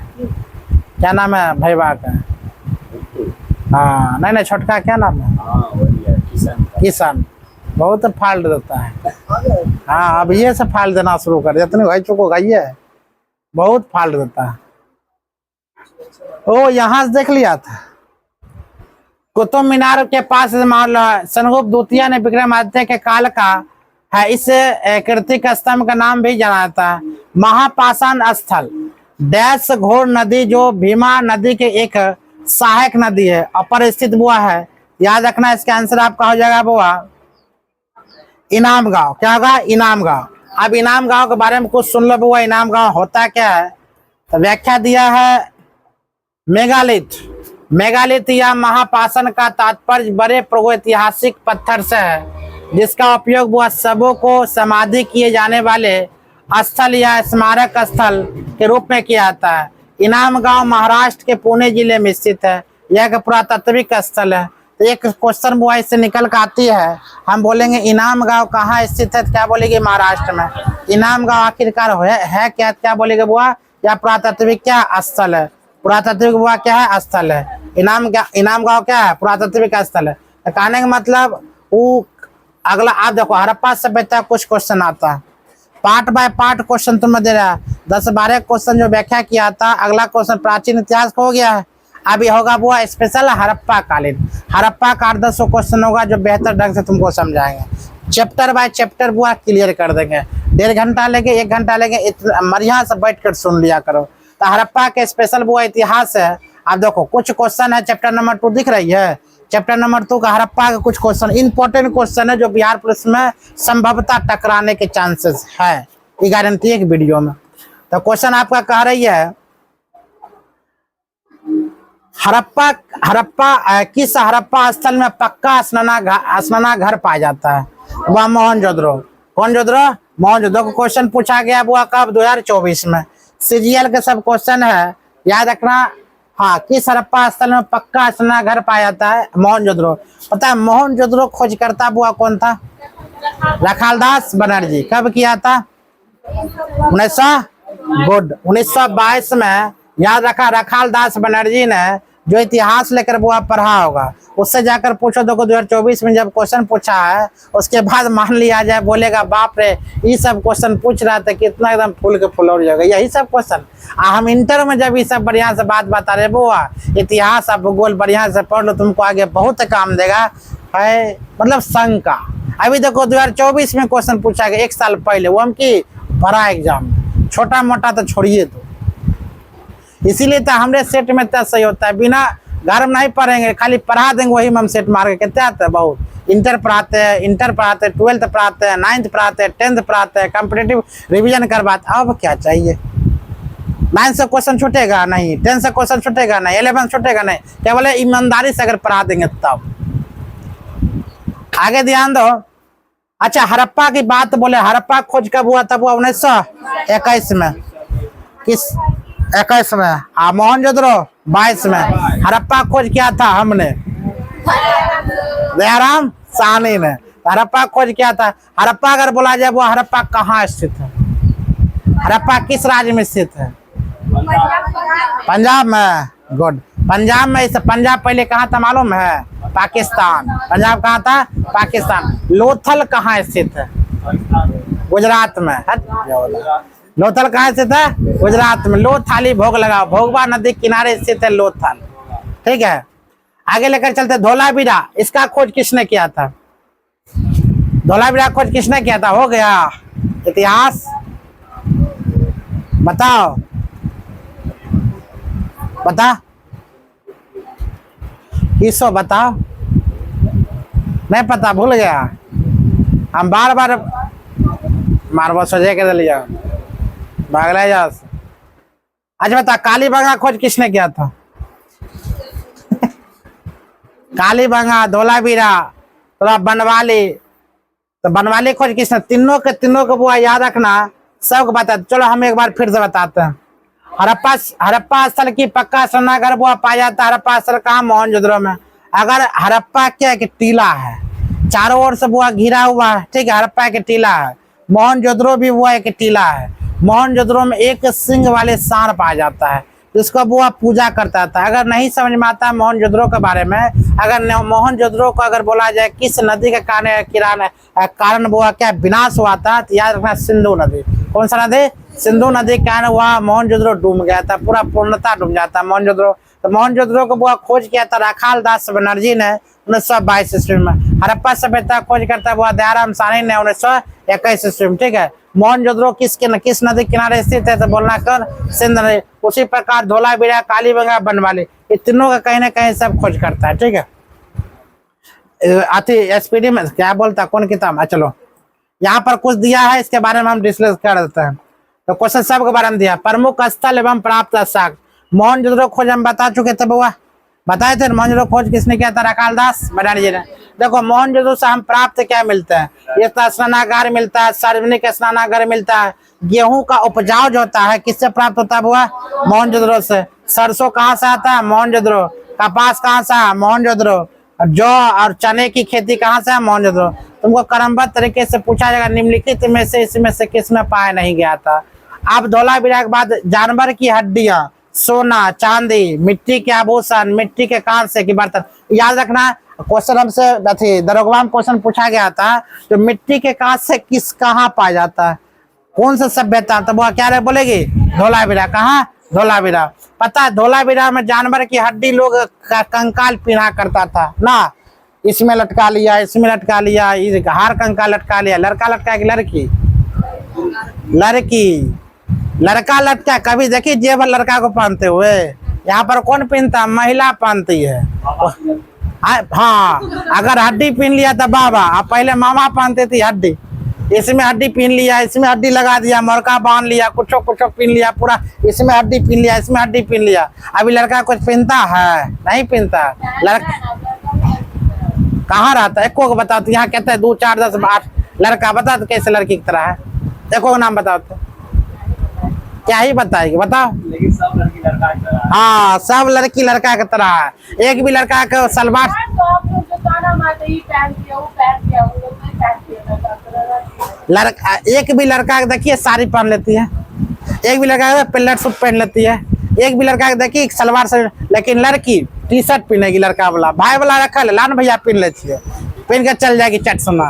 क्या नाम है भैया का? हाँ, नहीं छोटका क्या नाम है? किसान। बहुत फाल्ट देता है। हाँ, अब ये से फाल्ट देना शुरू कर दिया। इतने भाई चुको गाइए, बहुत फाल्ट देता है। ओ, यहाँ से देख लिया था। कुतुब मीनार के पास चंद्रगुप्त द्वितीय ने विक्रमादित्य के काल का है। इस कृतिक स्तंभ का नाम भी जाना जाता है महापाषाण स्थल। डैश घोर नदी जो भीमा नदी के एक सहायक नदी है अपर स्थित बुआ है। याद रखना, इसका आंसर आपका हो जाएगा बुआ इनाम गांव। क्या होगा? इनाम गांव। अब इनाम गांव के बारे में कुछ सुन लो बुआ। इनाम गांव होता क्या है? तो व्याख्या दिया है, मेगालिथ। मेगालिथ या महापाषाण का तात्पर्य बड़े प्रागैतिहासिक पत्थर से है, जिसका उपयोग वह शवों को समाधि किए जाने वाले स्थल या स्मारक स्थल के रूप में किया जाता है। इनाम गांव महाराष्ट्र के पुणे जिले में स्थित है। यह एक पुरातात्विक स्थल है। तो एक क्वेश्चन बुआ इससे निकल कर आती है, हम बोलेंगे इनाम गांव कहाँ स्थित है? क्या बोलेंगे? महाराष्ट्र में। इनाम गांव आखिरकार है क्या? क्या बोलेगे बुआ? या पुरातात्विक क्या स्थल है? पुरातात्विक बुआ क्या है? स्थल है। इनाम गांव क्या है? पुरातात्विक स्थल है। तो कहने का मतलब वो अगला आप देखो, हड़प्पा सभ्यता कुछ क्वेश्चन आता है, पार्ट बाय पार्ट क्वेश्चन तुम्हें दे रहा है। 10-12 क्वेश्चन जो व्याख्या किया था। अगला क्वेश्चन प्राचीन इतिहास हो गया है। अभी होगा वो स्पेशल हड़प्पा कालीन। हड़प्पा का 800 क्वेश्चन होगा जो बेहतर ढंग से तुमको समझाएंगे। चैप्टर बाय चैप्टर बुआ क्लियर कर देंगे। 1.5 घंटा लेके 1 घंटा लेके बढ़िया से बैठ कर सुन लिया करो। तो हड़प्पा के स्पेशल बुआ इतिहास है। आप देखो कुछ क्वेश्चन है, चैप्टर नंबर 2 दिख रही है। चैप्टर नंबर 2 का हड़प्पा के कुछ क्वेश्चन इंपॉर्टेंट क्वेश्चन है जो बिहार पुलिस में संभवतः टकराने के चांसेस है। ये गारंटी है वीडियो में। तो क्वेश्चन आपका कह रही है, हड़प्पा हड़प्पा किस हड़प्पा स्थल में पक्का स्नाना घर पाया जाता है? वह मोहनजोदड़ो। कौन जोदड़ो? मोहनजोदड़ो को क्वेश्चन पूछा गया वो कब? 2024 में। सीजीएल के सब क्वेश्चन है, याद रखना। हाँ, किस हड़प्पा स्थल में पक्का स्नाना घर पाया जाता है? मोहनजोदड़ो। पता है मोहनजोदड़ो खोजकर्ता हुआ कौन था? रखालदास बनर्जी। कब किया था? 1922 में। याद रखा, रखालदास बनर्जी ने जो इतिहास लेकर वो पढ़ा होगा उससे जाकर पूछो। देखो 2024 में जब क्वेश्चन पूछा है उसके बाद मान लिया जाए, बोलेगा बाप रे ये सब क्वेश्चन पूछ रहा था, कितना एकदम फूल के फूल हो जाएगा। यही सब क्वेश्चन हम इंटर में जब ये सब बढ़िया से बात बता रहे बुआ, इतिहास आप भूगोल बढ़िया से पढ़ लो, तुमको आगे बहुत काम देगा। है मतलब संघ का। अभी देखो 2024 में क्वेश्चन पूछा गया 1 साल पहले, वो हम की बड़ा एग्जाम, छोटा मोटा तो छोड़िए। तो इसीलिए तो हमारे सेट में इतना सही होता है, बिना घर में नहीं पढ़ेंगे, खाली पढ़ा देंगे वही हम सेट मार के कितने आते हैं। बहुत इंटर पढ़ाते हैं, 12th पढ़ाते हैं, 9th पढ़ाते हैं, 10th पढ़ाते हैं, कॉम्पिटिटिव रिवीजन करवाते। अब क्या चाहिए? 9 से क्वेश्चन छूटेगा नहीं, 10 से क्वेश्चन छूटेगा नहीं, 11 छूटेगा नहीं। क्या बोले? ईमानदारी से अगर पढ़ा देंगे तब। आगे ध्यान दो। अच्छा, हड़प्पा की बात बोले, हड़प्पा खोज कब हुआ था? वो 1921 में। किस 21 में? मोहनजोदड़ो 22 में। हड़प्पा खोज किया था हमने, दयाराम साहनी ने। हड़प्पा खोज किया था। हड़प्पा अगर बोला जाए वो हड़प्पा कहाँ स्थित है? हड़प्पा किस राज्य में स्थित है? पंजाब में। गुड। पंजाब में। इसे पंजाब पहले कहाँ था मालूम है? पाकिस्तान। पंजाब कहाँ था? पाकिस्तान। लोथल कहाँ स्थित है? गुजरात में। लोथल कहाँ स्थित है? गुजरात में। लोथाली भोग लगाओ, भोगवा नदी किनारे स्थित है लोथल। ठीक है, आगे लेकर चलते। धोलावीरा, इसका खोज किसने किया था? धोलावीरा खोज किसने किया था? हो गया। इतिहास बताओ, बता किसो बताओ। नहीं पता, भूल गया। हम बार बार मारबो सोचे के लिया भागला जा। अच्छा बता, कालीबंगा खोज किसने किया था? कालीबंगा, धोलावीरा, थोड़ा बनवाली। तो बनवाली खोज किसने? तीनों के वो याद रखना, सबको बता। चलो हम एक बार फिर से बताते हैं। हड़प्पा स्थल की पक्का स्नानागार वो पाया जाता है। हड़प्पा स्थल कहाँ? मोहनजोदड़ो में। अगर हड़प्पा क्या कि टीला है, चारों ओर से वो घिरा हुआ है। ठीक है, हड़प्पा के टीला है। मोहनजोदड़ो भी वो एक टीला है। मोहनजोदड़ो में एक सिंह वाले सांड पाया जाता है, जिसको वो पूजा करता था। अगर नहीं समझ में आता मोहनजोदड़ो के बारे में, अगर मोहनजोदड़ो को अगर बोला जाए किस नदी के कारण वो क्या विनाश हुआ था, तो याद रखना सिंधु नदी। कौन सा नदी? सिंधु नदी के कारण वह मोहनजोदड़ो डूब गया था, पूरा पूर्णता डूब जाता मोहनजोदड़ो। तो मोहनजोदड़ो को वो खोज किया था रखालदास बनर्जी ने 1922 ईस्वी में। हड़प्पा सभ्यता खोज करता हुआ दयाराम साहनी ने 1921 ईस्वी में। ठीक है, मोहनजोदड़ो किस नदी किनारे स्थित है? तो बोलना कर सिंध नदी। उसी प्रकार धोलावीरा, कालीबंगा, बनवाली, ये तीनों का कहीं ना कहीं सब खोज करता है। ठीक है, एसपीडी में क्या बोलता कौन किताब? चलो यहाँ पर कुछ दिया है, इसके बारे में हम डिस्कस कर देते हैं। तो क्वेश्चन सब के बारे में दिया। प्रमुख स्थल एवं प्राप्त साक्ष्य। मोहनजोदड़ो खोज हम बता चुके थे बुआ, बताए थे। मोहनजोदड़ो खोज किसने किया था? रखालदास बनर्जी ने। देखो मोहनजोदड़ो से हम प्राप्त क्या मिलता है? ये स्नानागार मिलता है, सार्वजनिक स्नानागार मिलता है। गेहूं का उपजाऊ जो होता है किससे प्राप्त होता है बुआ? मोहनजोदड़ो से। सरसों कहाँ से आता है? मोहनजोदड़ो। कपास कहाँ से? मोहनजोदड़ो। जौ और चने की खेती कहाँ से है? मोहनजोदड़ो। तुमको क्रमबद्ध तरीके से पूछा जाएगा निम्नलिखित में से इसमें से किस में पाया नहीं गया था? अब धोलावीरा के बाद जानवर की हड्डियां, सोना, चांदी, मिट्टी के आभूषण, मिट्टी के कांसे की बर्तन। याद रखना क्वेश्चन हमसे दरोगा में क्वेश्चन पूछा गया था, जो मिट्टी के कांसे किस कहाँ पाया जाता है? कौन सा सभ्यता? तो वो क्या बोलेगी? धोलावीरा। कहाँ? धोलावीरा। पता है धोलावीरा में जानवर की हड्डी लोग कंकाल पहना करता था ना, इसमें लटका लिया, इसमें लटका लिया, हार कंकाल लटका लिया। लड़का लटका कि लड़की? लड़की। लड़का लटका कभी देखी जेब लड़का को पहनते हुए? यहाँ पर कौन पहनता? महिला पहनती है। हाँ, अगर हड्डी पहन लिया तो बाबा, पहले मामा पहनते थी हड्डी। इसमें हड्डी पीन लिया, इसमें हड्डी लगा दिया, मरका बांध लिया, कुछ कुछ पीन लिया, पूरा इसमें हड्डी पीन लिया, इसमें हड्डी पीन लिया। अभी लड़का कुछ पीनता है? नहीं पीनता। लड़का कहाँ रहता है? एको को बताओ तो। यहाँ कहते हैं 2 4 10 8 लड़का, बता तो कैसे लड़की की तरह है? एको का नाम बताओ तो। क्या ही बताएगी, बताओ।
लेकिन सब लड़की लड़का की तरह है।
हाँ, सब लड़की लड़का की तरह है। एक भी लड़का का सलवार
तो आप लोग जो गाना मारते ही पहन दिया, वो पहन दिया, वो लोग नहीं पहनते।
लड़का, एक भी लड़का देखिए साड़ी पहन लेती है, एक भी लड़का पिल्लर सूट पहन लेती है, एक भी लड़का देखिए सलवार से। लेकिन लड़की टी शर्ट पहनेगी, लड़का वाला भाई वाला रखा है, लान भैया पहन लेती है, पहन के चल जाएगी चट सुना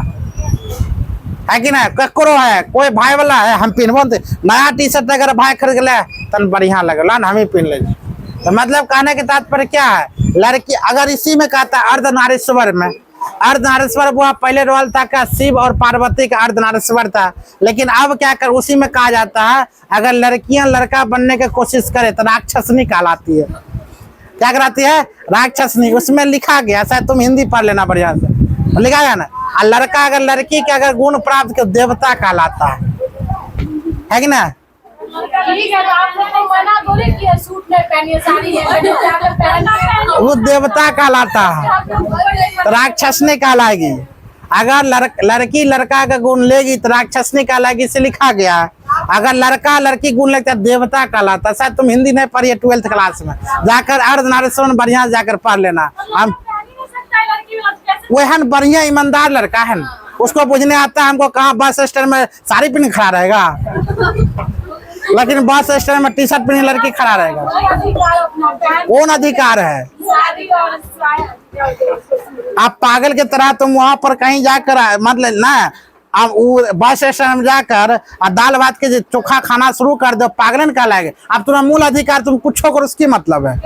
है कि ना। ककरो है कोई भाई वाला है, हम पहनबो नया टी शर्ट अगर भाई खरीद ले तन बढ़िया लगे, लान हम ही पहन ले। तो मतलब कहने के तात्पर्य क्या है? लड़की अगर इसी में कहता है अर्धनारीश्वर में, अर्धनारीश्वर वो पहले रोल था का शिव और पार्वती का अर्धनारीश्वर था। लेकिन अब क्या कर उसी में कहा जाता है अगर लड़कियां लड़का बनने की कोशिश करे तो राक्षसनी कहलाती है। क्या कहलाती है? राक्षसनी। उसमें लिखा गया, शायद तुम हिंदी पढ़ लेना बढ़िया से, लिखा गया ना। और लड़का अगर लड़की के अगर गुण प्राप्त कर देवता कहलाता है कि ना।
ठीक है, तो आप लोग को मना थोड़ी किया सूट नहीं पहनिए, साड़ी नहीं पहनिए, जाकर पहनना।
वो देवता कहलाता है, तो राक्षसनी कहलाएगी। अगर लड़की लड़का का गुण लेगी तो राक्षसनी कहलाएगी, इसे लिखा गया। अगर लड़का लड़की गुण लेता है देवता कहलाता है। शायद तुम हिंदी नहीं पढ़ी 12th क्लास में, जाकर अर्धनारीश्वर बढ़िया जाकर पढ़ लेना। हम वह बढ़िया ईमानदार लड़का है, उसको बुझने आता है। हमको कहाँ बस स्टैंड में साड़ी पहन खड़ा रहेगा, लेकिन बस स्टैंड में टी शर्ट पहने लड़की खड़ा रहेगा। कौन अधिकार है? आप पागल की तरह तुम वहां पर कहीं जाकर मतलब ना, अब बस स्टैंड में जाकर दाल भात के चोखा खाना शुरू कर दो, पागलन का लगे। अब तुम्हारा मूल अधिकार तुम कुछ करो, उसकी मतलब है।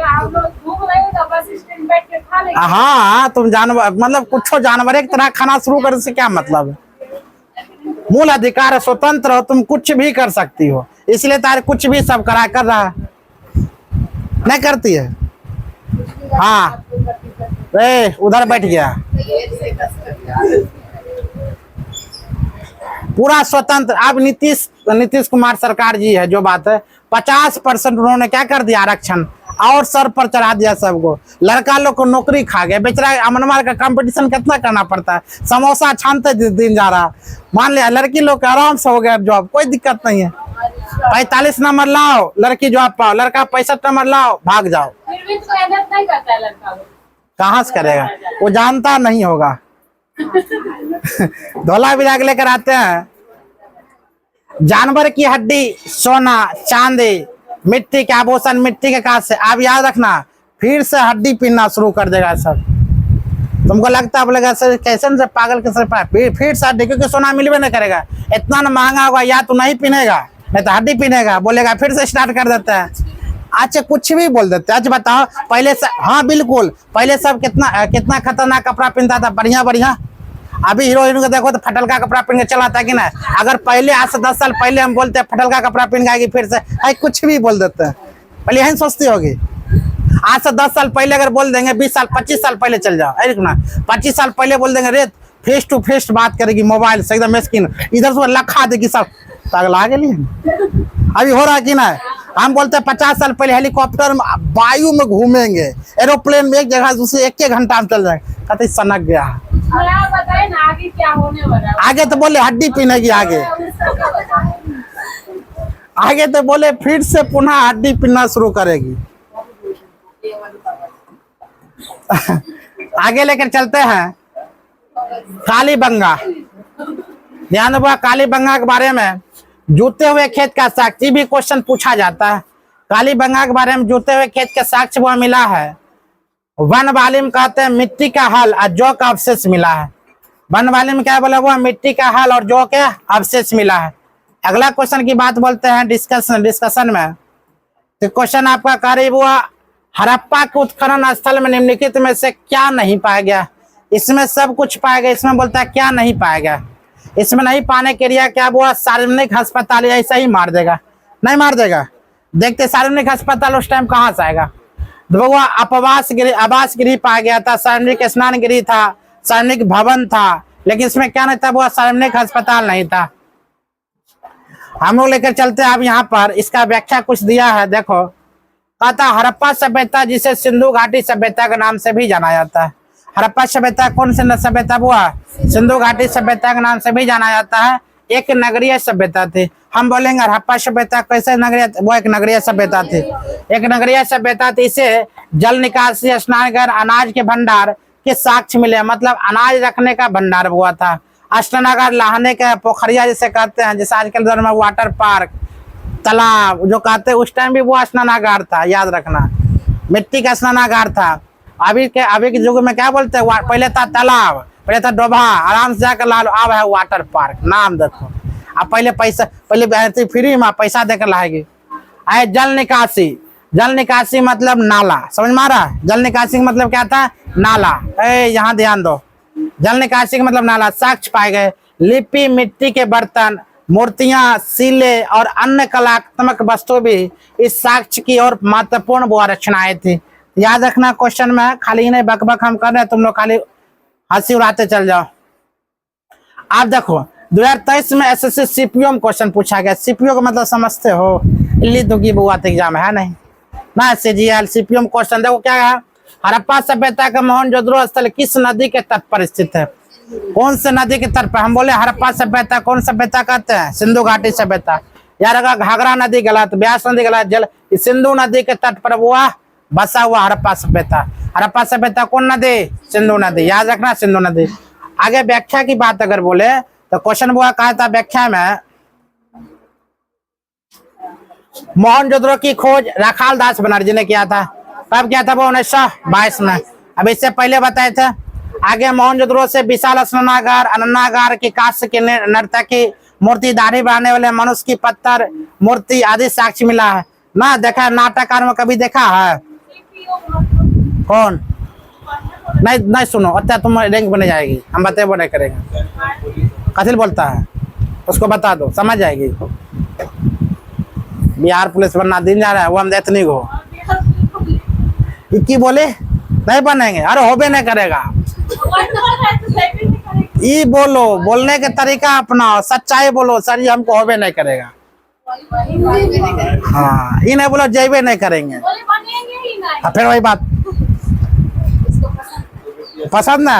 हाँ, तुम जानवर मतलब कुछ जानवर एक तरह खाना शुरू करने से क्या मतलब है? मूल अधिकार है, स्वतंत्र हो, तुम कुछ भी कर सकती हो। इसलिए तारे कुछ भी सब करा कर रहा है, नहीं करती है। हाँ, उधर बैठ गया, पूरा स्वतंत्र। अब नीतीश कुमार सरकार जी है, जो बात है 50% उन्होंने क्या कर दिया, आरक्षण और सर पर चढ़ा दिया सबको। लड़का लोग को नौकरी खा गए बेचारा। अमनवार का कंपटीशन कितना करना पड़ता है, समोसा छानते दिन जा रहा। मान लिया लड़की लोग का आराम से हो गया जॉब, कोई दिक्कत नहीं है। 45 नंबर लाओ लड़की जॉब पाओ, लड़का 65 नंबर लाओ भाग जाओ।
फिर भी तो मेहनत नहीं करता है लड़का,
कहाँ से करेगा? वो जानता नहीं होगा। धोला विराग लेकर आते हैं, जानवर की हड्डी, सोना चांदी, मिट्टी के आभूषण, मिट्टी के काज से। आप याद रखना, फिर से हड्डी पीना शुरू कर देगा सब। तुमको लगता है बोलेगा सर कैसे से पागल के सर फिर से हड्डी, क्योंकि सोना मिलवे नहीं करेगा, इतना ना महंगा होगा। या तो नहीं पीनेगा नहीं तो हड्डी पीनेगा, बोलेगा फिर से स्टार्ट कर देता है। अच्छा कुछ भी बोल देते हैं। अच्छा बताओ पहले से, हाँ बिल्कुल, पहले सब कितना खतरनाक कपड़ा पहनता था, बढ़िया बढ़िया। अभी हीरो हीरोइन को देखो तो फटल का कपड़ा पहन के चलाता है कि ना। अगर पहले आज से 10 साल पहले हम बोलते हैं फटल का कपड़ा पहन के फिर से है, कुछ भी बोल देते हैं। पहले यही सोचती होगी। आज से 10 साल पहले अगर बोल देंगे, 20 साल 25 साल पहले चल जाओ, अरे ना 25 साल पहले बोल देंगे रे फेस टू फेस बात करेगी मोबाइल से, एकदम स्क्रीन इधर से लखा देगी सब, पगला गेली। अभी हो रहा है कि ना। हम बोलते हैं 50 साल पहले हेलीकॉप्टर में वायु में घूमेंगे, एरोप्लेन में एक जगह दूसरी 1 घंटा में चल जाएंगे। कहते सनक गया।
बताए ना आगे क्या होने वाला है।
आगे तो बोले हड्डी पीनेगी, आगे तो बोले फिर से पुनः हड्डी पीना शुरू करेगी। आगे लेकर चलते हैं कालीबंगा। ध्यान रखो कालीबंगा के बारे में, जूते हुए खेत का साक्ष्य भी क्वेश्चन पूछा जाता है। कालीबंगा के बारे में जूते हुए खेत का साक्ष्य वह मिला है। वन वालिम कहते हैं मिट्टी का हल और जौ का अवशेष मिला है। वन वालिम क्या बोला, हुआ मिट्टी का हल और जौ के अवशेष मिला है। अगला क्वेश्चन की बात बोलते हैं डिस्कशन में। तो क्वेश्चन आपका करीब हुआ, हड़प्पा के उत्खनन स्थल में निम्नलिखित में से क्या नहीं पाया गया। इसमें सब कुछ पाया गया, इसमें बोलता है क्या नहीं पाया गया। इसमें नहीं पाने के लिए क्या हुआ, सार्वजनिक अस्पताल ऐसा ही मार देगा, नहीं मार देगा। देखते सार्वजनिक अस्पताल उस टाइम कहाँ से आएगा। आवास गृह पाया गया था, सार्वजनिक स्नान गृह था, सार्वजनिक भवन था, लेकिन इसमें क्या नहीं था, वो सार्वजनिक अस्पताल नहीं था। हम लोग लेकर चलते हैं अब यहाँ पर, इसका व्याख्या कुछ दिया है, देखो। कहता हड़प्पा सभ्यता जिसे सिंधु घाटी सभ्यता के नाम से भी जाना जाता है। हड़प्पा सभ्यता कौन सी सभ्यता हुआ? सिंधु घाटी सभ्यता के नाम से भी जाना जाता है। एक नगरीय सभ्यता थी। हम बोलेंगे हड़प्पा सभ्यता कैसे नगरीय? वो एक नगरीय सभ्यता थी। एक नगरीय सभ्यता थी। इसे जल निकासी, स्नानघर, अनाज के भंडार के साक्ष्य मिले, मतलब अनाज रखने का भंडार हुआ था। स्नानागार, नहाने का पोखरिया जिसे कहते हैं, जैसे आजकल दौर में वाटर पार्क, तालाब जो कहते हैं, उस टाइम भी वो स्नानागार था, याद रखना। मिट्टी का स्नानागार था। अभी के युग में क्या बोलते हैं? पहले था तालाब, पहले था डोभा, आराम से जाकर ला लो। अब है वाटर पार्क, नाम देखो। अब पहले फ्री में पैसा देकर लाएगी। आए जल निकासी। जल निकासी मतलब नाला, समझ मारा? जल निकासी का मतलब क्या था? नाला। यहाँ ध्यान दो, जल निकासी का मतलब नाला। साक्ष्य पाए गए, लिपि, मिट्टी के बर्तन, मूर्तियां, सीले और अन्य कलात्मक वस्तु भी इस साक्ष्य की और महत्वपूर्ण वो रचनाएं थी। याद रखना, क्वेश्चन में खाली नहीं बकबक हम कर रहे हैं, तुम लोग खाली हंसी उड़ाते चल जाओ। आप देखो 2023 में एसएससी सीपीओ में क्वेश्चन पूछा गया। सीपीओ का मतलब समझते हो? इल्ली दुगी बुआ एग्जाम है नहीं ना? सीजीएल सीपीओ में क्वेश्चन देखो क्या है। हड़प्पा सभ्यता का मोहनजोदड़ो स्थल किस नदी के तट पर स्थित है? कौन से नदी के तट पर? हम बोले हड़प्पा सभ्यता कौन सभ्यता कहते हैं? सिंधु घाटी सभ्यता। यार अगर घाघरा नदी गलत, ब्यास नदी गलत, जल सिंधु नदी के तट पर हुआ बसा हुआ हड़प्पा सभ्यता। हड़प्पा सभ्यता कौन नदी? सिंधु नदी, याद रखना, सिंधु नदी। आगे व्याख्या की बात अगर बोले तो क्वेश्चन हुआ कहा था व्याख्या में, मोहनजोदड़ो की खोज राखाल दास बनर्जी ने किया था। कब किया था? वो 1922 में। अब इससे पहले बताए थे। आगे मोहनजोदड़ो से विशाल स्नानागार, अन्नागार की कांस्य की नर्तकी मूर्ति, दाढ़ी बढ़ाने वाले मनुष्य की पत्थर मूर्ति आदि साक्ष्य मिला है ना? देखा नाटककार में कभी देखा है? कौन? नहीं सुनो, अच्छा तुम रैंक बने जाएगी, हम बतेबो नहीं करेंगे। कथिल बोलता है उसको बता दो, समझ जाएगी। बिहार पुलिस बनना दिन जा रहा है, वो हम एथनिक हो की बोले नहीं बनेंगे। अरे होबे नहीं करेगा। ये बोलो, बोलने के तरीका अपनाओ, सच्चाई बोलो। सर ये हमको होबे नहीं करेगा। हाँ, ये नहीं बोलो जैबे नहीं करेंगे। फिर वही बात, पसंद ना?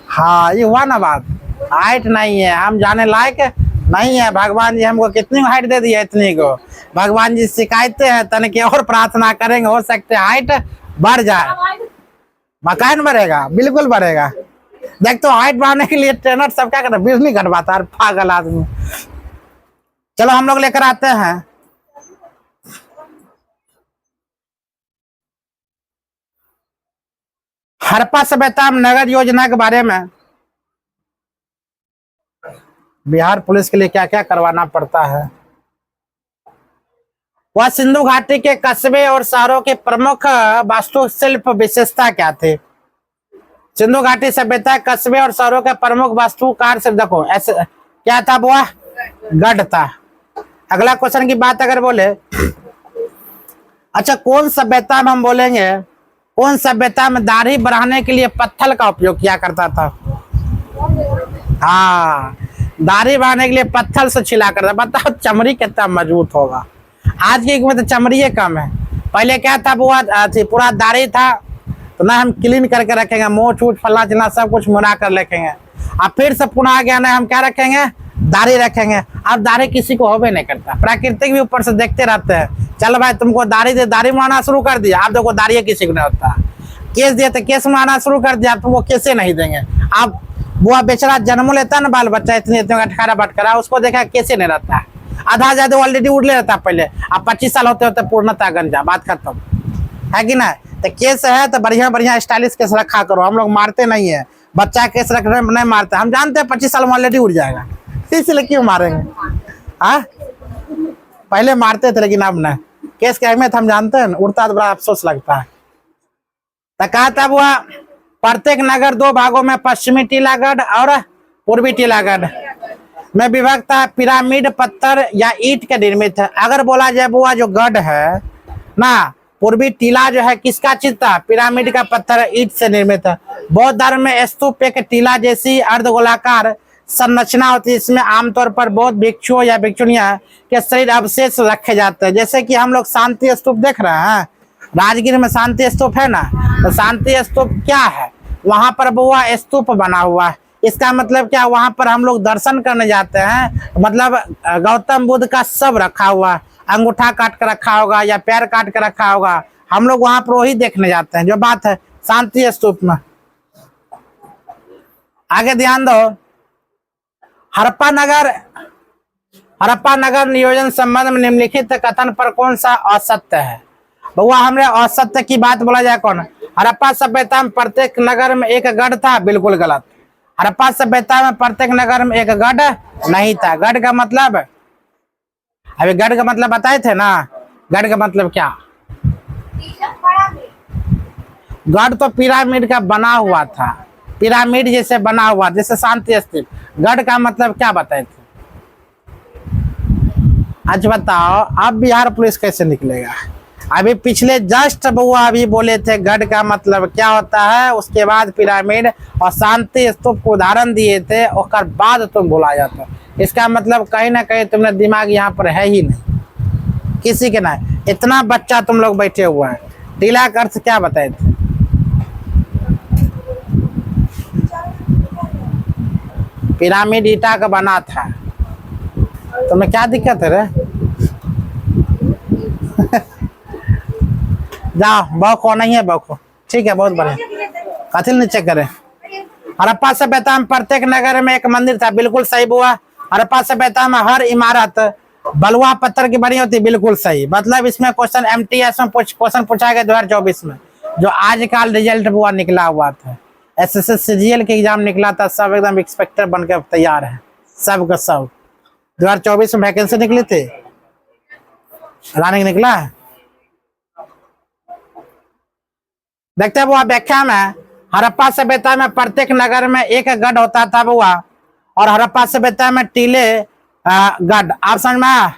हाँ ये हुआ ना बात। हाइट नहीं है, हम जाने लायक नहीं है। भगवान जी हमको कितनी हाइट दे दी है, इतनी को। भगवान जी शिकायतें हैं, तन की और प्रार्थना करेंगे, हो सकते हाइट बढ़ जाए। मकान बढ़ेगा, बिल्कुल बढ़ेगा। देख तो हाइट बढ़ाने के लिए ट्रेनर सब क्या करते, बिजली घटवाता है, पागल आदमी। चलो हम लोग लेकर आते हैं हड़प्पा सभ्यता में नगर योजना के बारे में। बिहार पुलिस के लिए क्या क्या करवाना पड़ता है? वह सिंधु घाटी के कस्बे और शहरों के प्रमुख वास्तुशिल्प विशेषता क्या थे? सिंधु घाटी सभ्यता कस्बे और शहरों के प्रमुख वास्तुकार से देखो ऐसे क्या था? वो गढ़ था। अगला क्वेश्चन की बात अगर बोले, अच्छा कौन सभ्यता में हम बोलेंगे, कौन सभ्यता में दाढ़ी बढ़ाने के लिए पत्थर का उपयोग किया करता था? हाँ, दाढ़ी बढ़ाने के लिए पत्थर से छिला करता। बताओ चमड़ी कितना मजबूत होगा। आज के युग में तो चमड़ी कम है। पहले क्या था? वो पूरा दाढ़ी था तो ना हम क्लीन करके रखेंगे, मोछ वोछ फल्ला चिल्ला सब कुछ मुड़ा कर रखेंगे। अब फिर से पुनः आ गया ना, हम क्या रखेंगे? दाढ़ी रखेंगे। अब दाढ़ी किसी को होबे नहीं करता। प्राकृतिक भी ऊपर से देखते रहते हैं, चल भाई तुमको दाढ़ी दे, दाढ़ी मुड़ाना शुरू कर दिया। आप देखो दाढ़ी किसी को नहीं होता। केस दिए तो केस मुड़ाना शुरू कर दिया, तुमको कैसे नहीं देंगे। अब वो बेचारा जन्म लेता है ना, बाल बच्चा इतने अठारह बटकरा, उसको देखा कैसे नहीं रहता है। आधा ज्यादा ऑलरेडी उड़ ले रहता पहले। अब 25 साल होते होते पूर्णता गंजा, बात खत्म है कि ना? तो केस है तो बढ़िया बढ़िया स्टाइलिश केस रखा करो। हम लोग मारते नहीं है, बच्चा केस रखने नहीं मारते। हम जानते हैं 25 साल में ऑलरेडी उड़ जाएगा, इसलिए क्यों मारेंगे? हाँ पहले मारते थे लेकिन अब नहीं। केस की अहमियत हम जानते हैं, उड़ता तो बड़ा अफसोस लगता है। तो कहा था वो प्रत्येक नगर 2 भागों में पश्चिमी टीलागढ़ और पूर्वी टीलागढ़ में विभक्त था। पिरामिड पत्थर या ईंट के निर्मित है। अगर बोला जाए वो जो गढ़ है ना, पूर्वी टीला जो है किसका चित्र था? पिरामिड का पत्थर ईंट से निर्मित है। बौद्ध धर्म में स्तूप एक टीला जैसी अर्धगोलाकार संरचना होती है। इसमें आमतौर पर बौद्ध भिक्षुओं या भिक्षुणियां के शरीर अवशेष रखे जाते हैं। जैसे कि हम लोग शांति स्तूप देख रहे हैं, राजगीर में शांति स्तूप है ना, तो शांति स्तूप क्या है? वहां पर बुआ स्तूप बना हुआ है। इसका मतलब क्या? वहां पर हम लोग दर्शन करने जाते हैं, मतलब गौतम बुद्ध का सब रखा हुआ है, अंगूठा काट कर रखा होगा या पैर काट कर रखा होगा, हम लोग वहां पर वही देखने जाते हैं, जो बात है शांति स्तूप में। आगे ध्यान दो, हड़प्पा नगर नियोजन संबंध में निम्नलिखित कथन पर कौन सा असत्य है? बउआ हमने असत्य की बात बोला जाए कौन? हड़प्पा सभ्यता में प्रत्येक नगर में एक गढ़ था, बिल्कुल गलत। हड़प्पा सभ्यता में प्रत्येक नगर में एक गढ़ नहीं था। गढ़ का मतलब, अभी गढ़ का मतलब बताए थे ना, गढ़ का मतलब क्या? गढ़ तो पिरामिड का बना हुआ था, पिरामिड जैसे बना हुआ, जैसे शांति स्तूप। गढ़ का मतलब क्या बताए थे? आज बताओ, अब बिहार पुलिस कैसे निकलेगा? अभी पिछले जस्ट बुआ अभी बोले थे गढ़ का मतलब क्या होता है, उसके बाद पिरामिड और शांति स्तूप को उदाहरण दिए थे, और बाद तुम बोला जाता। इसका मतलब कहीं ना कहीं तुमने दिमाग यहाँ पर है ही नहीं, किसी के ना। इतना बच्चा तुम लोग बैठे हुए हैं। टीला का अर्थ क्या बताए थे? पिरामिड ईटा का बना था। तुम्हें क्या दिक्कत है रे? जाओ बौखो, नहीं है बौखो, ठीक है, बहुत बढ़िया। कथिल नीचे करे। हड़प्पा सभ्यता में प्रत्येक नगर में एक मंदिर था, बिल्कुल सही बुआ। हड़प्पा सभ्यता में हर इमारत बलुआ पत्थर की बनी होती, बिल्कुल सही। मतलब इसमें क्वेश्चन MTS में क्वेश्चन पूछा गया 2024 में, जो आज का रिजल्ट बुआ निकला हुआ था। SSS CGL के एग्जाम निकला था, सब एकदम एक्सपेक्टर बनकर तैयार है, सब का सब। 2024 में वैकेंसी निकली थी, रानिंग निकला है। देखते हैं बुआ व्याख्या में, हड़प्पा सभ्यता में प्रत्येक नगर में एक गढ़ होता था बुआ, और हड़प्पा सभ्यता में टीले गढ़, आप समझ में,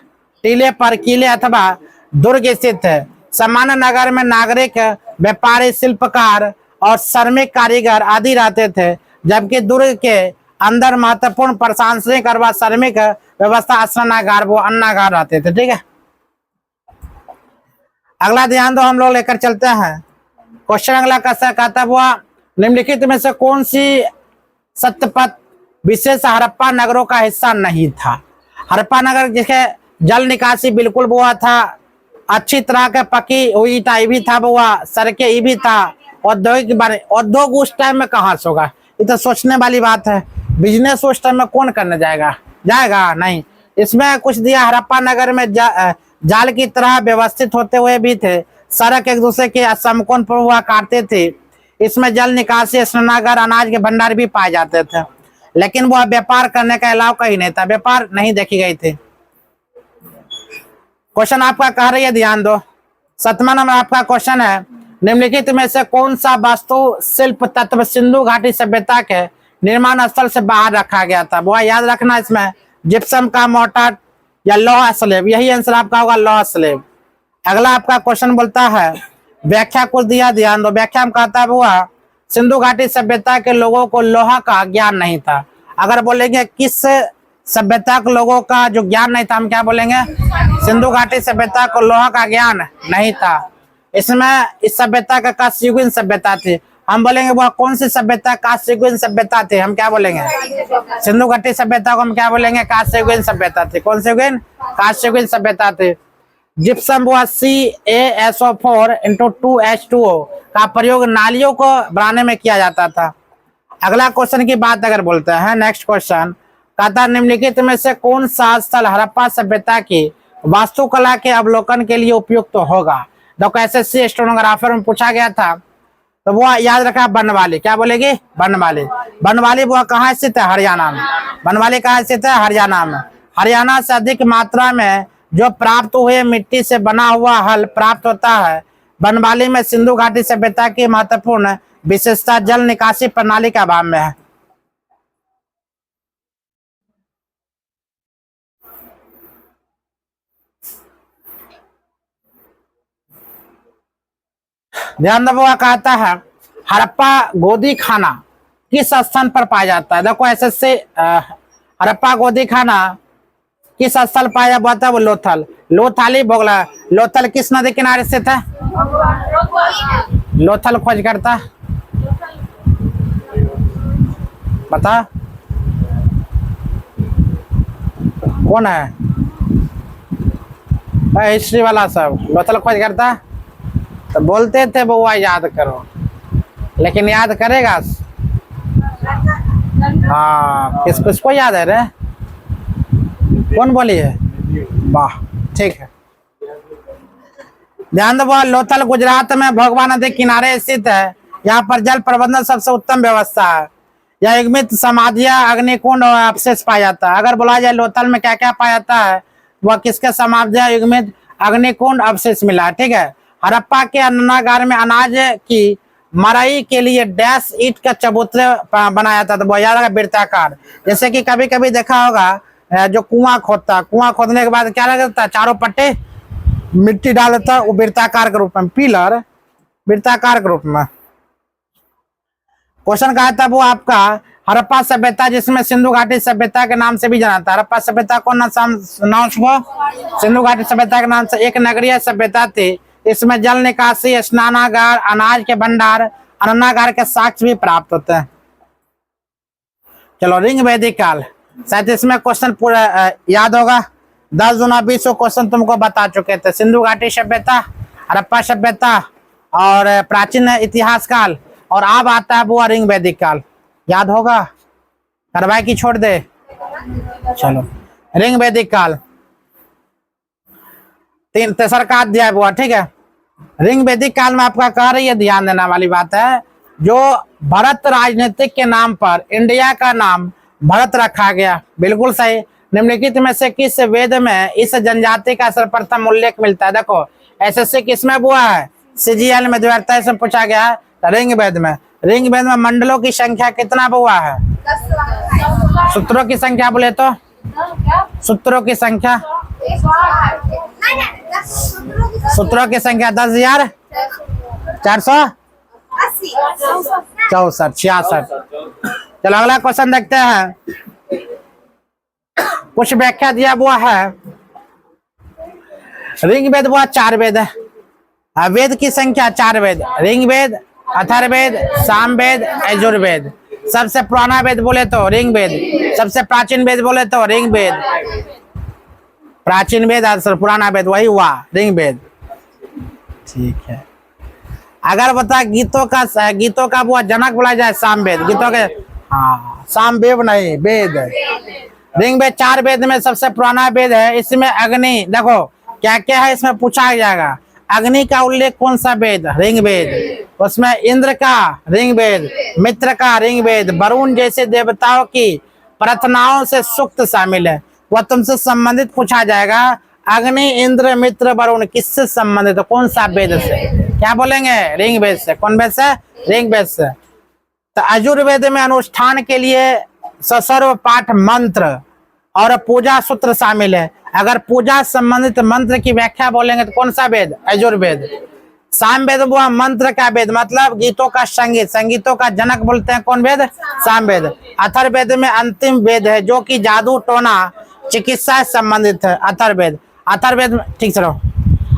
टीले पर किले अथवा दुर्ग स्थित है। सामान्य नगर में नागरिक, व्यापारी, शिल्पकार और श्रमिक कारीगर आदि रहते थे, जबकि दुर्ग के अंदर महत्वपूर्ण प्रशासनिक और श्रमिक व्यवस्था, स्नानागार वो अन्नागार रहते थे। ठीक है, अगला ध्यान दो, हम लोग लेकर चलते हैं। क्वेश्चन अगला कैसा कहता हुआ, निम्नलिखित में से कौन सी सत्यपथ विशेष हड़प्पा नगरों का हिस्सा नहीं था? हड़प्पा नगर जिसके जल निकासी बिल्कुल बुआ था, अच्छी तरह के पकी हुई ईटा भी था बुआ, सड़कें भी था, औद्योगिक बने। उद्योग उस टाइम में कहाँ से होगा? ये तो सोचने वाली बात है। बिजनेस उस टाइम में कौन करने जाएगा? नहीं। इसमें कुछ दिया, हड़प्पा नगर में जाल की तरह व्यवस्थित होते हुए भी थे, सड़क एक दूसरे के समकोण पर हुआ काटते थे। इसमें जल निकासी, स्नानागार, अनाज के भंडार भी पाए जाते थे, लेकिन वह व्यापार करने का अलाव कहीं नहीं था, व्यापार नहीं देखी गई थी। क्वेश्चन आपका कह रही है, ध्यान दो। 7वां नंबर आपका क्वेश्चन है, निम्नलिखित में से कौन सा वास्तु शिल्प तत्व सिंधु घाटी सभ्यता के निर्माण स्थल से बाहर रखा गया था? वो याद रखना, इसमें जिप्सम का मोर्टार या लौह स्लेब, यही आंसर आपका होगा, लौह स्लेब। अगला आपका क्वेश्चन बोलता है, व्याख्या कुछ दिया, ध्यान दो। व्याख्या में कहता हुआ, सिंधु घाटी सभ्यता के लोगों को लोहा का ज्ञान नहीं था। अगर बोलेंगे किस सभ्यता के लोगों का जो ज्ञान नहीं था, हम क्या बोलेंगे? सिंधु घाटी सभ्यता को लोहा का ज्ञान नहीं था। इसमें इस सभ्यता का कास्ययुगीन सभ्यता थी, हम बोलेंगे वह कौन सी सभ्यता? कास्ययुगीन सभ्यता थी, हम क्या बोलेंगे? सिंधु घाटी सभ्यता को हम क्या बोलेंगे? कास्ययुगीन सभ्यता थी। कौन सी युगीन? कास्ययुगीन सभ्यता थी। जिप्सम व CaSO4 × 2H2O का प्रयोग नालियों को बनाने में किया जाता था। अगला क्वेश्चन की बात अगर बोलते हैं, नेक्स्ट क्वेश्चन कहता, निम्नलिखित में से कौन सा स्थल हड़प्पा सभ्यता की वास्तुकला के अवलोकन के लिए उपयुक्त होगा? देखो SSC स्टेनोग्राफर में पूछा गया था, तो वो याद रखा, बनवाली। क्या बोलेगी? बनवाली। बनवाली वो कहाँ स्थित है? हरियाणा में। बनवाली कहाँ स्थित है? हरियाणा में। हरियाणा से अधिक मात्रा में जो प्राप्त हुए मिट्टी से बना हुआ हल प्राप्त होता है। बनवाली में सिंधु घाटी सभ्यता की महत्वपूर्ण विशेषता जल निकासी प्रणाली का अभाव में है। ध्यान दो, बुआ कहता है हड़प्पा गोदी खाना किस स्थान पर पाया जाता है। देखो ऐसे से हड़प्पा गोदी खाना किस स्थल पाया जाता है, वो लोथल, लोथाली बोगला। लोथल किस नदी किनारे स्थित है? लोथल खोज करता बता कौन है? हिस्ट्री वाला सब लोथल खोज करता। तो बोलते थे बुआ याद करो, लेकिन याद करेगा? हाँ, किसको याद है रे? कौन बोली है? वाह, ठीक है। ध्यान दो, लोथल गुजरात में भोगवा नदी किनारे स्थित है। यहाँ पर जल प्रबंधन सबसे उत्तम व्यवस्था है। यह युग्मित समाधियां, अग्निकुंड और अवशेष पाया जाता है। अगर बोला जाए लोथल में क्या क्या पाया जाता है, वह किसके समाधियां, युग्मित, अग्निकुंड, अवशेष मिला है। ठीक है। हड़प्पा के अन्नागार में अनाज की मराई के लिए डैश ईट का चबूतरे बनाया था। तो वो याद रखा, वृत्ताकार। जैसे कि कभी कभी देखा होगा जो कुआं खोदता, कुआं खोदने के बाद क्या लगता है, चारों पट्टे मिट्टी डाल देता, वो वृत्ताकार के रूप में, पिलर वृत्ताकार के रूप में। क्वेश्चन कहा था वो आपका, हड़प्पा सभ्यता जिसमें सिंधु घाटी सभ्यता के नाम से भी जाना था। हड़प्पा सभ्यता कौन नाम हुआ? सिंधु घाटी सभ्यता के नाम से एक नगरीय सभ्यता थी। इसमें जल निकासी, स्नानागार, अनाज के भंडार, अन्नागार के साक्ष्य भी प्राप्त होते हैं। चलो, रिंग वैदिक काल, शायद इसमें क्वेश्चन पूरा याद होगा। 10 गुना 20 क्वेश्चन तुमको बता चुके थे। सिंधु घाटी सभ्यता, हड़प्पा सभ्यता और प्राचीन इतिहास काल, और अब आता है वो रिंग वैदिक काल। याद होगा? करवाई की छोड़ दे? चलो, रिंग वैदिक काल तेसर का अध्याय हुआ। ठीक है। रिंग वैदिक काल में आपका कह रही है, ध्यान देने वाली बात है, जो भरत राजनीतिक के नाम पर इंडिया का नाम भरत रखा गया। बिल्कुल सही। निम्नलिखित में से किस वेद में इस जनजाति का सर्वप्रथम उल्लेख मिलता है? देखो एसएससी किसमें हुआ है? सीजीएल में 2023 में पूछा गया है, रिंग वेद में। रिंग वेद में मंडलों की संख्या कितना हुआ है? सूत्रों की संख्या बोले तो, सूत्रों की संख्या, सूत्रों की संख्या 10,464, 66। चलो अगला क्वेश्चन देखते हैं। कुछ व्याख्या दिया हुआ है। रिंग वेद हुआ 4 वेद है। वेद की संख्या 4 वेद, रिंग वेद, अथर्ववेद, सामवेद, यजुर्वेद। सबसे पुराना वेद बोले तो रिंग वेद, सबसे प्राचीन वेद बोले तो रिंग वेद। प्राचीन वेद और पुराना वेद वही हुआ रिंग वेद। ठीक है। अगर बता गीतों का वो जनक बोला जाए सामवेद, गीतों के, हाँ सामवेद नहीं, वेद। रिंग वेद 4 वेद में सबसे पुराना वेद है। इसमें अग्नि, देखो क्या क्या है इसमें पूछा जाएगा। अग्नि का उल्लेख कौन सा वेद? रिंग वेद। उसमें इंद्र का रिंग वेद, मित्र का रिंग वेद, वरुण जैसे देवताओं की प्रार्थनाओं से सूक्त शामिल है। वह तुमसे संबंधित पूछा जाएगा। अग्नि, इंद्र, मित्र, वरुण किससे संबंधित है? कौन सा वेद से? क्या बोलेंगे? रिंग वेद से। कौन वेद से? रिंग वेद से। तो यजुर्वेद में अनुष्ठान के लिए ससर्व पाठ मंत्र और पूजा सूत्र शामिल है। अगर पूजा संबंधित मंत्र की व्याख्या बोलेंगे तो कौन सा वेद? यजुर्वेद। सामवेद हुआ मंत्र का वेद, मतलब गीतों का संगीत, संगीतों का जनक बोलते हैं कौन वेद? सामवेद। अथर्ववेद में अंतिम वेद है जो कि जादू टोना चिकित्सा से संबंधित है। अथर्ववेद। अथर्ववेद ठीक से रहो,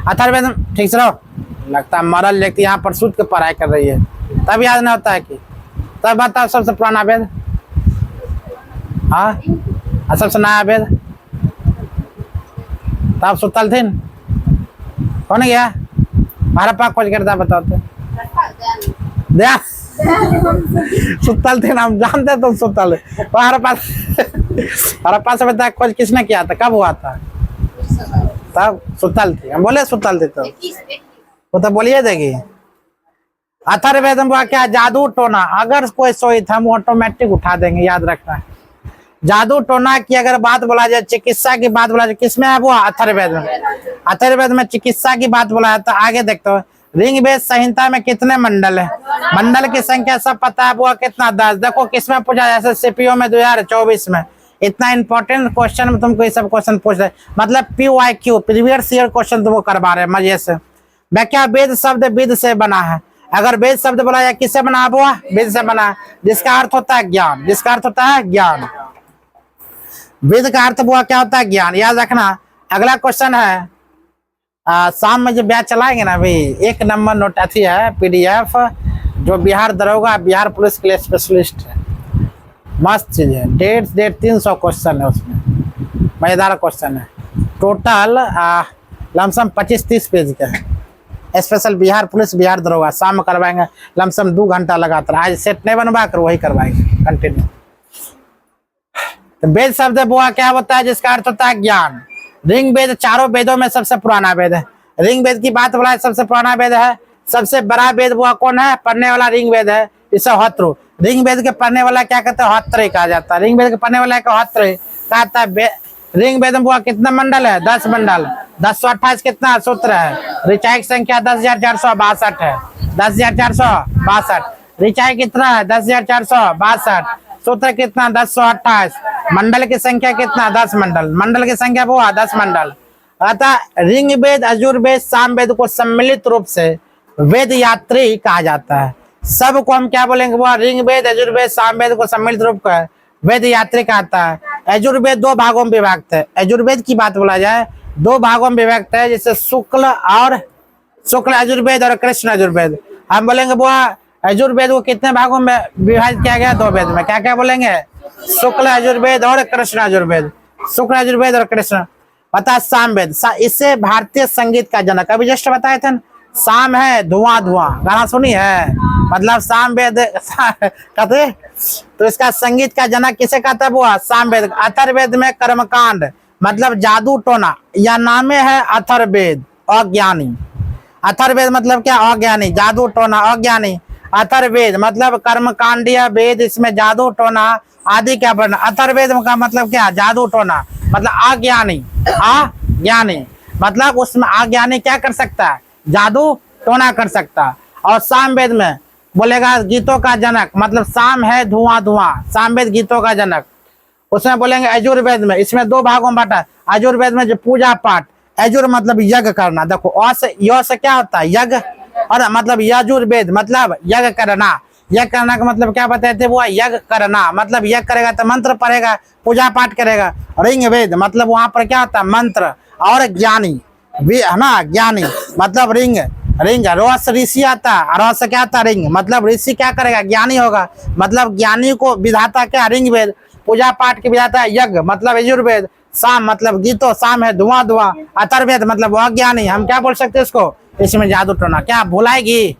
अथर्ववेद ठीक से रहो। लगता है मरल व्यक्ति यहाँ पर सूत के पढ़ाई कर रही है, तब याद नहीं होता है कि तब बताओ सबसे पुराना वेद, हाँ सबसे नया वेद, तब सुतल थे कौन गया? हड़प्पा खोज करता बताओ तो दया सुतल थे ना, हम जानते तो सुतल। हड़प्पा से बता खोज किसने किया था, कब हुआ था? तब सुतल थी, हम बोले सुतल थे तो वो तो बोलिए देगी। अथर्ववेद में क्या? जादू टोना। अगर कोई सोई था हम ऑटोमेटिक उठा देंगे, याद रखना है। जादू टोना की अगर बात बोला जाए, चिकित्सा की बात बोला जाए, किसमें है वो? अथर्ववेद में। अथर्ववेद में चिकित्सा की बात बोला जाता है। आगे देखते हो ऋग्वेद संहिता में कितने मंडल है? मंडल की संख्या सब पता है वो कितना? 10। देखो किसमें पूछा जैसे सीपीओ में 2024 में। इतना इंपॉर्टेंट क्वेश्चन में तुमको ये सब क्वेश्चन पूछ रहे, मतलब PYQ प्रीवियस ईयर क्वेश्चन तुमको करवा रहे मजे से। व्याख्या वेद शब्द विद से बना है। अगर वेद शब्द बोला जाए किससे बना हुआ, वेद से बना है, जिसका अर्थ होता है ज्ञान, जिसका अर्थ होता है ज्ञान। वेद का अर्थ हुआ क्या होता है, ज्ञान, याद रखना। अगला क्वेश्चन है, शाम में जो बैच चलाएंगे ना भाई, 1 नंबर नोट अथी है PDF, जो बिहार दरोगा बिहार पुलिस के लिए स्पेशलिस्ट है, मस्त चीज है। डेढ़ 300 क्वेश्चन है उसमें, मजेदार क्वेश्चन है। टोटल लमसम 25-30 पेज के है। स्पेशल बिहार पुलिस बिहार दरोगा, शाम में करवाएंगे लमसम 2 घंटा लगातार। आज सेट नहीं बनवा कर वही करवाएंगे कंटिन्यू। तो वेद शब्द बुआ क्या होता है, जिसका अर्थ होता है ज्ञान। ऋग वेद चारों वेदों में सबसे पुराना वेद है। ऋग वेद की बात बोला है, सबसे पुराना वेद है। सबसे बड़ा वेद बुआ कौन है, पढ़ने वाला ऋग वेद है, इसे होत्र। ऋग वेद के पढ़ने वाला क्या कहते हैं, होत्र कहा जाता है। ऋग वेद के पढ़ने वाला का होत्र कहता है। ऋग वेद में बुआ कितना मंडल है, 10 मंडल। 1028 कितना सूत्र है, ऋचाई संख्या 10,462 है, 10,462। ऋचाई कितना है, 10,462। सूत्र कितना, 1028। मंडल की संख्या कितना, 10 मंडल। मंडल की संख्या वो 10 मंडल। अतः ऋग्वेद यजुर्वेद सामवेद को सम्मिलित रूप से वेद यात्री कहा जाता है। सबको हम क्या बोलेंगे, वो ऋग्वेद यजुर्वेद सामवेद को सम्मिलित रूप का वेद यात्री कहता है। यजुर्वेद 2 भागों में विभक्त है। यजुर्वेद की बात बोला जाए 2 भागों में विभक्त है, जैसे शुक्ल यजुर्वेद और कृष्ण यजुर्वेद। हम बोलेंगे वो यजुर्वेद को कितने भागों में विभाजित किया गया, 2 वेद में। क्या क्या बोलेंगे, शुक्ल यजुर्वेद और कृष्ण यजुर्वेद। शुक्ल यजुर्वेद और कृष्ण। बता सामवेद, इससे भारतीय संगीत का जनक, अभी जस्ट बताए थे। शाम है धुआं धुआं, गाना सुनी है, मतलब सामवेद कहते। तो इसका संगीत का जनक किसे कहता है, वो सामवेद। अथर्ववेद में कर्मकांड मतलब जादू टोना, या नामे है अथर्ववेद, अज्ञानी। अथर्ववेद मतलब क्या, अज्ञानी, जादू टोना, अज्ञानी। अथर्ववेद मतलब कर्मकांडीय वेद, इसमें जादू टोना आदि क्या पढ़ना। अथर्ववेद का मतलब क्या, जादू टोना, मतलब अज्ञानी। अज्ञानी मतलब उसमें अज्ञानी क्या कर सकता है, जादू टोना कर सकता है। और सामवेद में बोलेगा गीतों का जनक, मतलब शाम है धुआं धुआं, सामवेद गीतों का जनक। उसमें बोलेंगे यजुर्वेद में, इसमें 2 भागों में बांटा। यजुर्वेद में जो पूजा पाठ, यजुर मतलब यज्ञ करना, देखो य से क्या होता है, यज्ञ, और मतलब यजुर्वेद मतलब यज्ञ करना। यज्ञ करना का मतलब क्या बताए थे, वो यज्ञ करना, मतलब यज्ञ करेगा तो मंत्र पढ़ेगा, पूजा पाठ करेगा। ऋग्वेद मतलब वहां पर क्या होता है, मंत्र। और ज्ञानी है ना, ज्ञानी मतलब रिंग रोस ऋषि आता है, रोस से क्या आता है, रिंग मतलब ऋषि क्या करेगा, ज्ञानी होगा, मतलब ज्ञानी को विधाता क्या, ऋग्वेद। पूजा पाठ के विधाता यज्ञ मतलब यजुर्वेद। शाम मतलब गीतो, शाम है धुआं धुआं। अथर्ववेद मतलब वह ज्ञानी। हम क्या बोल सकते हैं इसको, इसमें जादू टोना। क्या भुलाएगी,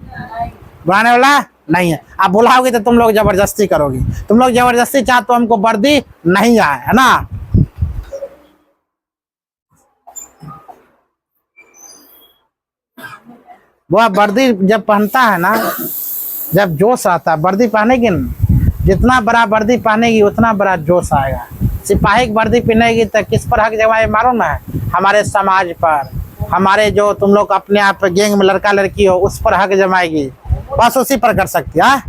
बुलाने वाला नहीं है। आप बुलाओगे तो तुम लोग जबरदस्ती करोगी, तुम लोग जबरदस्ती चाह तो हमको वर्दी नहीं आए, है ना। वो वर्दी जब पहनता है ना, जब जोश आता है, वर्दी पहनेगी ना, जितना बड़ा वर्दी पहनेगी उतना बड़ा जोश आएगा। सिपाही की वर्दी पहनेगी तो किस पर हक जमाए मालूम है, हमारे समाज पर, हमारे जो तुम लोग अपने आप गैंग में लड़का लड़की हो उस पर हक जमाएगी, बस उसी पर कर सकती है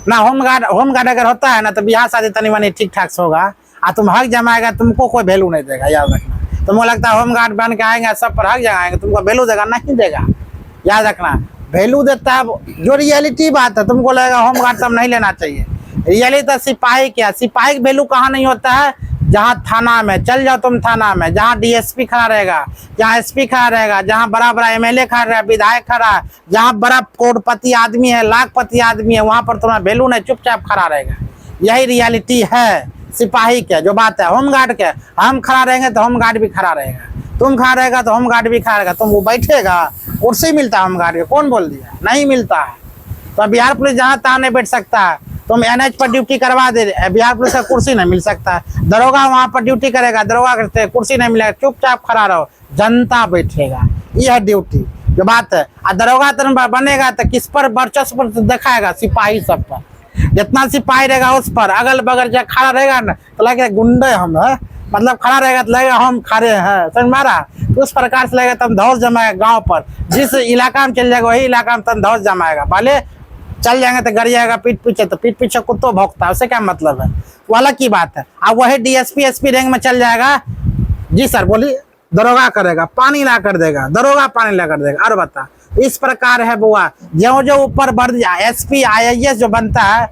ना। होमगार्ड अगर होता है ना तो ब्याह शादी तनी मनी ठीक ठाक से होगा। तुम हक जमाएगा तुमको कोई वैल्यू नहीं देगा, याद रखना। तुमको लगता है होमगार्ड बन के आएंगे सब पर हक जमाएंगे, तुमको वैल्यू देगा, नहीं देगा, याद रखना। वैल्यू देता है जो रियलिटी बात है। तुमको लगेगा होमगार्ड सब नहीं लेना चाहिए, रियलिटी सिपाही क्या, सिपाही की वैल्यू कहाँ नहीं होता है, जहाँ थाना में चल जाओ तुम, थाना में जहाँ DSP खड़ा रहेगा, जहाँ SP खड़ा रहेगा, जहाँ बड़ा बड़ा MLA खड़ा रहेगा, विधायक खड़ा है, जहाँ बड़ा करोड़पति आदमी है, लाखपति आदमी है, वहाँ पर तुम्हारा वैल्यू नहीं, चुपचाप खड़ा रहेगा। यही रियलिटी है सिपाही के, जो बात है। होमगार्ड के, हम खड़ा रहेंगे तो होमगार्ड भी खड़ा रहेगा, तुम खड़ा रहेगा तो होमगार्ड भी खड़ा रहेगा। तुम वो बैठेगा, कुर्सी मिलता है होमगार्ड के, कौन बोल दिया, नहीं मिलता है। तो बिहार पुलिस जहाँ तहाँ नहीं बैठ सकता है। तुम NH पर ड्यूटी करवा दे, बिहार पुलिस का कुर्सी नहीं मिल सकता है। दरोगा वहां पर ड्यूटी करेगा, दरोगा करते कुर्सी नहीं मिलेगा, चुपचाप खड़ा रहो, जनता बैठेगा, यह ड्यूटी जो बात है। और दरोगा बनेगा तो किस पर वर्चस्व दिखाएगा, सिपाही सब पर। जितना सिपाही रहेगा उस पर, अगल बगल जब खड़ा रहेगा ना तो लगेगा गुंडे हम है, मतलब खड़ा रहेगा तो लगेगा हम खड़े हैं, समझ मारा। तो उस प्रकार से लगेगा तब धौस जमाएगा गाँव पर, जिस इलाका में चल जाएगा वही इलाका में तब धौस जमाएगा। भले चल जाएंगे तो गड़ जाएगा पीठ पीछे, तो पीठ पीछे कुत्तो भौंकता है, उससे क्या मतलब है, वो अलग की बात है। अब वही DSP SP रैंक में चल जाएगा, जी सर बोलिए दरोगा करेगा, पानी ला कर देगा, दरोगा पानी ला कर देगा। और बता, इस प्रकार है बुआ, जो जो ऊपर बढ़ जाए एसपी आईएएस जो बनता है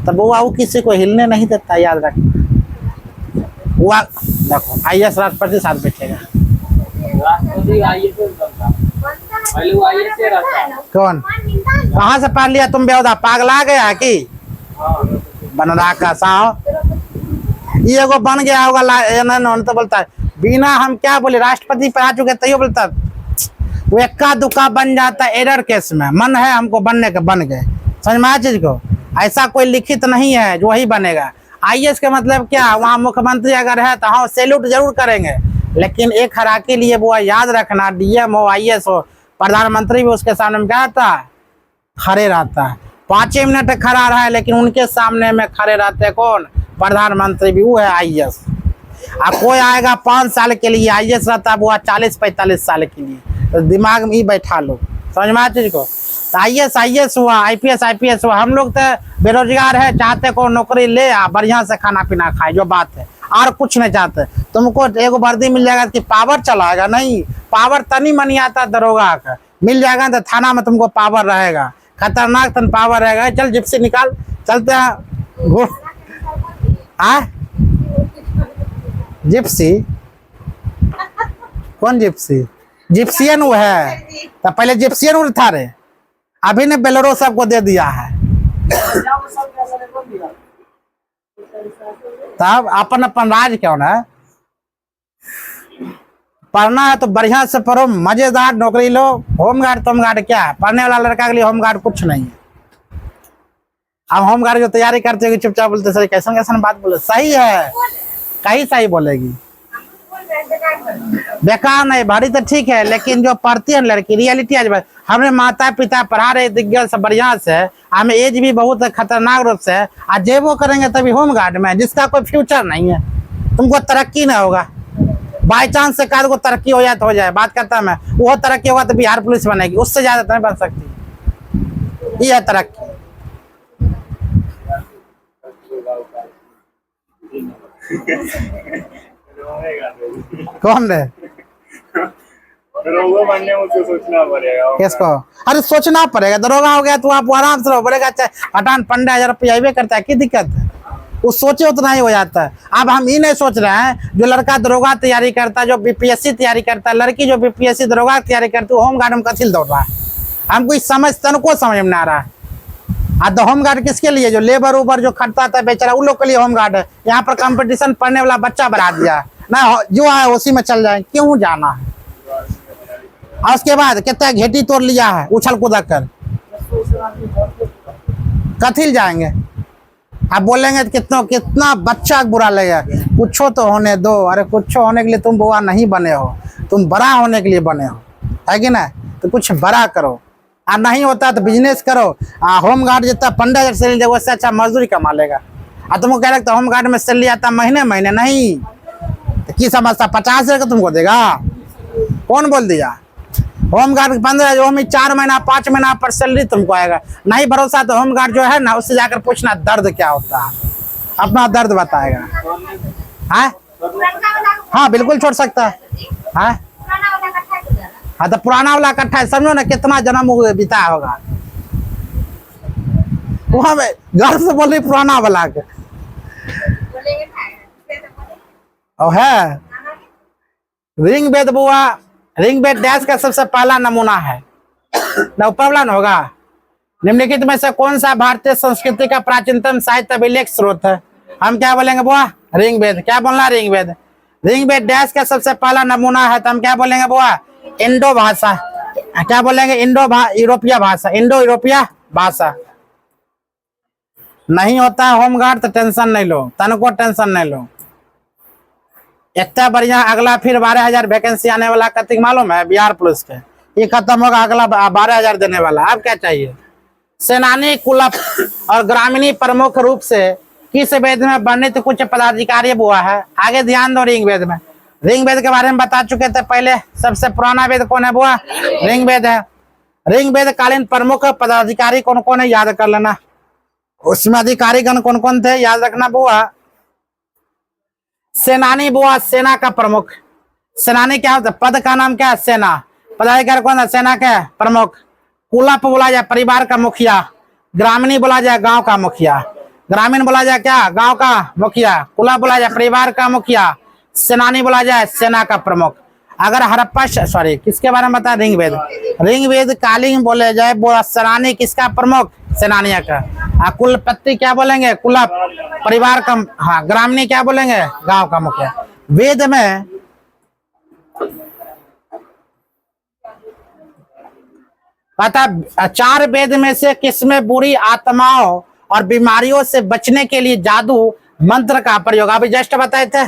तो बुआ वो किसी को हिलने नहीं देता, याद रख। बुआ देखो आईएएस राष्ट्रपति साथ बैठेगा,
राष्ट्रपति आईएएस बनता, पहले वो आईएएस से रहता।
कौन कहाँ से पढ़ लिया तुम बेहुदा, पागला गया कि बनरा का साव ये को बन गया होगा तो बोलता है बिना हम क्या बोले राष्ट्रपति पढ़ा चुके तैयो बोलता वो इक्का दुक्का बन जाता है एरर केस में। मन है हमको बनने का, बन गए। समझ में आया चीज को, ऐसा कोई लिखित नहीं है जो वही बनेगा। आईएएस का मतलब क्या, वहाँ मुख्यमंत्री अगर है तो हाँ सैल्यूट जरूर करेंगे, लेकिन एक हरा के लिए वो याद रखना, डीएम हो आईएएस हो प्रधानमंत्री भी उसके सामने में क्या रहता है, खड़े रहता है। 5 मिनट खड़ा रहा है लेकिन उनके सामने में खड़े रहते हैं कौन, प्रधानमंत्री भी, वो है आईएएस। अब कोई आएगा 5 साल के लिए, आईएएस रहता है वो 40-45 साल के लिए, तो दिमाग में ही बैठा लो। समझ में आया चीज को, तो आईएएस हुआ, आईपीएस हुआ। हम लोग तो बेरोजगार है, चाहते को नौकरी ले बढ़िया से खाना पीना खाए, जो बात है, और कुछ नहीं चाहते। तुमको एक वर्दी मिल जाएगा कि पावर चलाएगा, नहीं, पावर तनी मनी आता दरोगा का मिल जाएगा तो थाना में तुमको पावर रहेगा, खतरनाक तन पावर रहेगा। चल जिप्सी निकाल, चलते हैं। जिप्सी कौन जिप्सी, जिप्सियन वो है तो पहले जिप्सियन वो था रे, अभी ने बेलोरो सबको दे दिया है। तब अपन अपन राज क्यों ना, पढ़ना है तो बढ़िया से पढ़ो, मजेदार नौकरी लो। होमगार्ड तोमगार्ड क्या है, पढ़ने वाला लड़का के लिए होमगार्ड कुछ नहीं है। अब होमगार्ड की तैयारी करते हो चुपचाप बोलते सर कैसन कैसन बात बोले, सही है कहीं सही बोलेगी, बेकार नहीं, भारी तो ठीक है, लेकिन जो पढ़ती है लड़की रियलिटी आज हमें माता पिता पढ़ा रहे दिग्गज से बढ़िया से, हमें एज भी बहुत खतरनाक रूप से, आज जेबो करेंगे तभी होमगार्ड में, जिसका कोई फ्यूचर नहीं है, तुमको तरक्की ना होगा। बाई चांस से कहा को तरक्की हो जाए तो हो जाए, बात करता मैं, वो तरक्की होगा तो बिहार पुलिस बनेगी, उससे ज्यादा तो नहीं बन सकती, ये है तरक्की। कौन रे,
दरोगा बनने में उसको सोचना पड़ेगा।
किसको, अरे सोचना पड़ेगा, दरोगा हो गया तो आप आराम से रहो, बोलेगा चाहे हटान 15,000 रुपया अबे करता है, क्या दिक्कत है, वो सोचे उतना ही हो जाता है। अब हम ये नहीं सोच रहे हैं जो लड़का दरोगा तैयारी करता है, जो बीपीएससी तैयारी करता है, लड़की जो बीपीएससी दरोगा तैयारी करती है, होमगार्ड में कथिल दौड़ रहा है, हमको इस समझ तनको समझ में आ रहा है। तो होमगार्ड किसके लिए, जो लेबर उबर जो खटता था बेचारा, उन लोग के लिए होमगार्ड है। यहाँ पर कंपटीशन पढ़ने वाला बच्चा बढ़ा दिया ना, जो है उसी में चल जाए, क्यों जाना है। और उसके बाद कितना घेटी तोड़ लिया है उछल कूदक कर, कथिल जाएंगे। आप बोलेंगे कितना बच्चा बुरा लगेगा, कुछ तो होने दो। अरे कुछ होने के लिए तुम बुआ नहीं बने हो, तुम बड़ा होने के लिए बने हो, है कि ना, तो कुछ बड़ा करो, और नहीं होता तो बिजनेस करो। होमगार्ड जितना 15,000 सैलरी देगा उससे अच्छा मजदूरी कमा लेगा। तुमको कह रहे होमगार्ड में सैलरी आता महीने महीने, नहीं तो की समझता 50,000 का तुमको देगा, कौन बोल दिया। होमगार्ड 15,000 में 4 महीना 5 महीना पर सैलरी तुमको आएगा। नहीं भरोसा तो होमगार्ड जो है ना उससे जाकर पूछना दर्द क्या होता है, अपना दर्द बताएगा। हाँ बिल्कुल छोड़ सकता है। हाँ तो पुराना वाला इकट्ठा है, समझो ना कितना जन्म बिता होगा, वहां में घर से बोल रही पुराना वाला के है। रिंग बेद बुआ, रिंग बेद डैश का सबसे पहला नमूना है ना, ऊपर वाला ना होगा। निम्नलिखित में से कौन सा भारतीय संस्कृति का प्राचीनतम साहित्य अभिलेख स्रोत है। हम क्या बोलेंगे बुआ, रिंग बेद। क्या बोलना, रिंग बेद। रिंग बेद डैश का सबसे पहला नमूना है, तो हम क्या बोलेंगे बुआ, इंडो भाषा। क्या बोलेंगे, यूरोपीय भाषा, इंडो यूरोपीय भाषा। नहीं होता है होमगार्ड तो टेंशन नहीं लो, तनको टेंशन नहीं लो। इतना बढ़िया अगला फिर 12,000 वैकेंसी आने वाला, कतिक मालूम है, बिहार पुलिस के, ये खत्म होगा, अगला 12,000 देने वाला। अब क्या चाहिए, सेनानी कुलप और ग्रामीणी प्रमुख रूप से किस वेद में वर्णित कुछ पदाधिकारी हुआ है। आगे ध्यान दो, रिंग वेद में। रिंग वेद के बारे में बता चुके थे पहले। सबसे पुराना वेद कौन है बुआ, रिंग वेद है। रिंग वेद कालीन प्रमुख पदाधिकारी कौन कौन है, याद कर लेना। उसमें अधिकारीगण कौन कौन थे, याद रखना बुआ। सेनानी बुआ, सेना का प्रमुख। सेनानी क्या होता है? पद का नाम क्या है? सेना। पदाधिकारी कौन है? सेना के प्रमुख। कुलप बोला जाए परिवार का मुखिया। ग्रामीणी बोला जाए गांव का मुखिया। ग्रामीण बोला जाए क्या? गांव का मुखिया। कुलप बोला जाए परिवार का मुखिया। सेनानी बोला जाए सेना का प्रमुख। अगर हड़प्पा सॉरी किसके बारे में बता? ऋग्वेद। ऋग्वेद कालीन बोले जाए वो सेनानी किसका प्रमुख? सेनानिया का। कुलपति क्या बोलेंगे? कुलप परिवार का। हाँ, ग्रामीणी क्या बोलेंगे? गांव का मुखिया। वेद में पता 4 वेद में से किसमें बुरी आत्माओं और बीमारियों से बचने के लिए जादू मंत्र का प्रयोग? अभी जस्ट बताए थे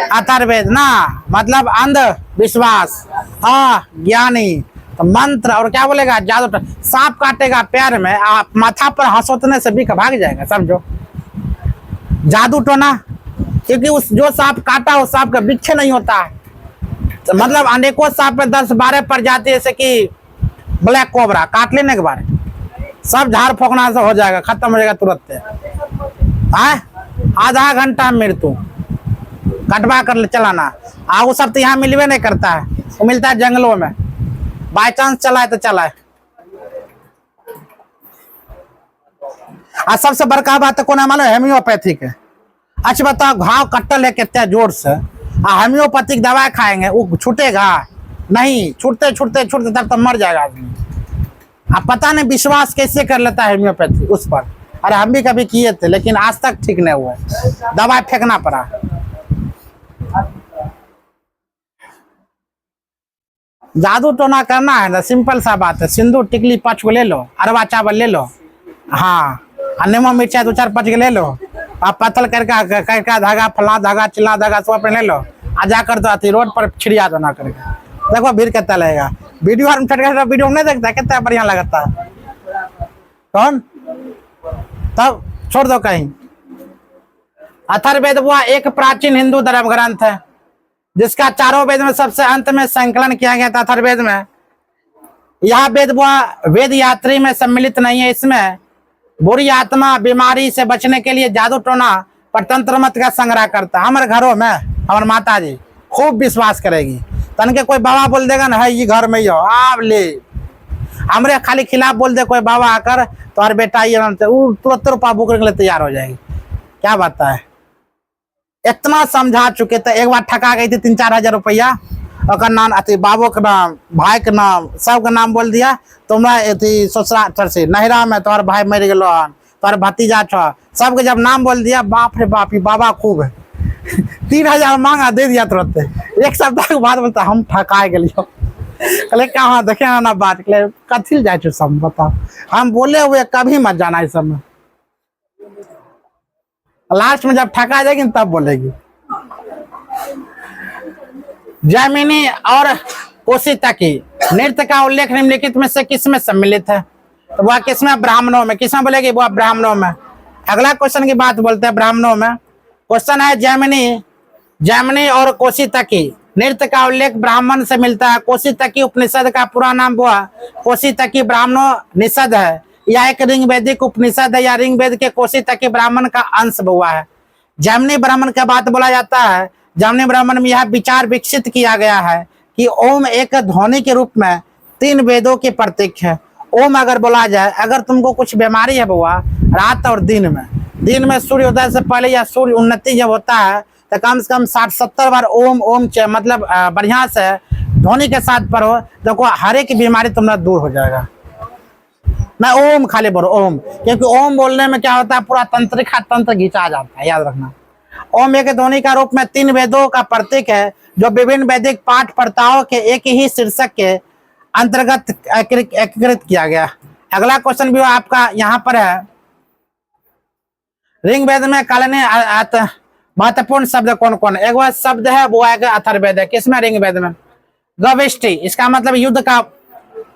अथर्ववेद ना, मतलब अंधविश्वास। हाँ, ज्ञानी तो मंत्र। और क्या बोलेगा? जादू। सांप काटेगा पैर में, आप माथा पर हंसोतने से बिख भाग जाएगा, समझो। जादू टोना, क्योंकि उस जो सांप काटा उस सांप का बिच्छे नहीं होता। तो मतलब अनेकों सांप में 10-12 प्रजाति, जैसे कि ब्लैक कोबरा काट लेने के बाद सब झाड़ फोकना से हो जाएगा, खत्म हो जाएगा तुरंत। आधा घंटा मृत्यु, कटवा कर चलाना। वो सब तो यहाँ मिलवे नहीं करता है, वो मिलता है जंगलों में। बाई चांस चला है तो चला है। सबसे बड़का बात कौन है मालूम? हेम्योपैथिक है। अच्छा बताओ, घाव कट्टल है कितने जोर से, हेम्योपैथिक दवा खाएंगे वो छूटेगा नहीं? छूटते छूटते छूटते तब तो मर जाएगा आदमी। अब पता नहीं विश्वास कैसे कर लेता है हेम्योपैथी उस पर। अरे हम भी कभी किए थे लेकिन आज तक ठीक नहीं हुआ, दवा फेंकना पड़ा। जादू टोना करना है ना, सिंपल सा बात है। सिंदूर टिकली 5 को ले लो, अरवा चावल ले लो, हाँ, नेमो मिर्चा 2-4-5 के ले लो, आप पतल करके धागा, फला धागा, चिल्ला धागा सब ले लो, आ जाकर तो आती रोड पर छिड़िया दो ना करके। देखो भीड़ कितना लगेगा। वीडियो वीडियो नहीं देखता, कितना बढ़िया लगता है। कौन? तब छोड़ दो कहीं। अथर्ववेद हुआ एक प्राचीन हिंदू धर्म ग्रंथ है जिसका 4 वेद में सबसे अंत में संकलन किया गया था। अथर्ववेद में यह वेद हुआ वेद यात्री में सम्मिलित नहीं है। इसमें बुरी आत्मा बीमारी से बचने के लिए जादू टोना पर तंत्र मंत्र का संग्रह करता है। हमारे घरों में हमारे माता जी खूब विश्वास करेगी। तन के कोई बाबा बोल देगा ना, है ये घर में ही हो, आप ले हमरे खाली खिलाफ बोल दे कोई बाबा आकर, तो और बेटा ये तुरंत रुपया बुकने के लिए तैयार हो जाएगी। क्या बात है, इतना समझा चुके थे। एक बार ठका गई थी 3-4 हजार रुपया, और नाम अति बाबू का नाम, भाई का नाम, सबका नाम बोल दिया। तुम्हारा ससुरा से नहरा में तुम्हारा भाई मर गलो, तुम्हारा भतीजा छो, सबके जब नाम बोल दिया, बाप रे बाप, बाबा खूब है। 3000 मांगा, दे दिया तुरंत। एक सप्ताह के बाद बोलता हम ठका गलियो। कहले कहाँ देखे ना बात, कथी जाए सब बताओ। हम बोले हुए कभी मत जाना इस सब में। लास्ट में जब ठका जाएगी तब बोलेगी। जैमिनी और कोशिता की नृत्य का उल्लेख निम्नलिखित में से किस में सम्मिलित है? तो वह किसमें? ब्राह्मणों में। किसमें बोलेगी? वह ब्राह्मणों में। अगला क्वेश्चन की बात बोलते हैं ब्राह्मणों में। क्वेश्चन है जैमिनी और कोशिता की नृत्य का उल्लेख ब्राह्मण से मिलता है। कोशितकी उपनिषद का पूरा नाम हुआ कोशितकी ब्राह्मणों निषद है। यह एक ऋग्वेदिक उपनिषद है या ऋग्वेद के कोशितकी ब्राह्मण का अंश हुआ है। जैमिनी ब्राह्मण का बात बोला जाता है। जैमिनी ब्राह्मण में यह विचार विकसित किया गया है कि ओम एक ध्वनि के रूप में 3 वेदों के प्रतीक है। ओम अगर बोला जाए, अगर तुमको कुछ बीमारी है बुआ, रात और दिन में सूर्योदय से पहले या सूर्य उन्नति जब होता है तो कम से कम 60-70 बार ओम ओम मतलब बढ़िया से ध्वनि के साथ पढ़ो, देखो हर एक बीमारी तुम्हारा दूर हो जाएगा। मैं ओम खाली बोलो ओम, क्योंकि ओम बोलने में क्या होता है, पूरा तंत्र घिंचा जाता है, याद रखना। ओम एक ध्वनि का रूप में 3 वेदों का प्रतीक है जो विभिन्न वैदिक पाठ प्रथाओं के एक ही शीर्षक के अंतर्गत एकीकृत किया गया। अगला क्वेश्चन भी आपका यहाँ पर है। ऋग्वेद में कालने महत्वपूर्ण शब्द कौन कौन? एक बार शब्द है वो है अथर्ववेद है। किसमें? ऋग्वेद में। गविष्टि, इसका मतलब युद्ध का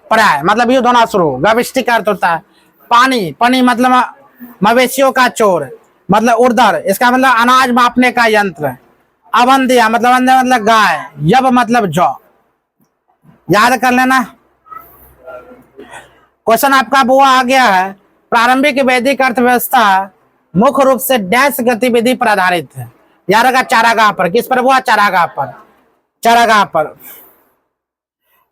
पर्याय, मतलब युद्ध होना शुरू। गविष्टि का अर्थ होता है पानी, पानी मतलब मवेशियों का चोर, मतलब उर्धर, इसका मतलब अनाज मापने का यंत्र। अवंदिया मतलब गाय। यब मतलब जौ। याद कर लेना। क्वेश्चन आपका बुआ आ गया है। प्रारंभिक वैदिक अर्थव्यवस्था मुख्य रूप से डैश गतिविधि पर आधारित है। यार का चारागाह पर। किस पर? बुआ चारागाह पर। चरागाह पर।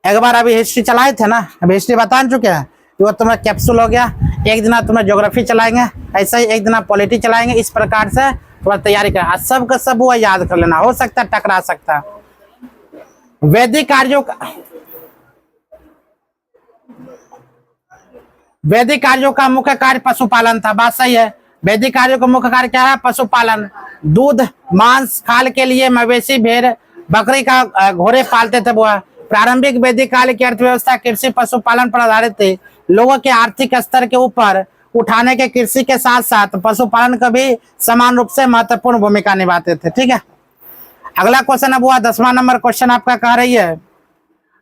एक बार अभी हिस्ट्री चलाए थे ना, अभी हिस्ट्री बता चुके हैं, वो तुम्हारा कैप्सूल हो गया। एक दिन तुम्हें ज्योग्राफी चलाएंगे, ऐसा ही एक दिन पॉलिटी चलाएंगे। इस प्रकार से तुम्हारी तैयारी कर, सब का सब वो याद कर लेना, हो सकता है टकरा सकता है। वैदिक कार्यों का मुख्य कार्य पशुपालन था, बात सही है। वैदिक कार्यों का मुख्य कार्य क्या है? पशुपालन। दूध, मांस, खाल के लिए मवेशी, भेड़, बकरी का घोड़े पालते थे वो। प्रारंभिक वैदिक काल की अर्थव्यवस्था कृषि पशुपालन पर आधारित थी। लोगों के आर्थिक स्तर के ऊपर उठाने के कृषि के साथ साथ पशुपालन का भी समान रूप से महत्वपूर्ण भूमिका निभाते थे। ठीक है, अगला क्वेश्चन अब हुआ 10वां नंबर क्वेश्चन आपका कह रही है,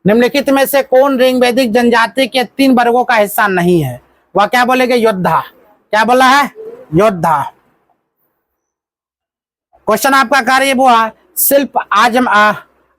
निम्नलिखित में से कौन ऋग वैदिक जनजाति के 3 वर्गों का हिस्सा नहीं है? वह क्या बोलेगे? योद्धा। क्या बोला है? योद्धा। क्वेश्चन आपका कह रही है बुआ, शिल्प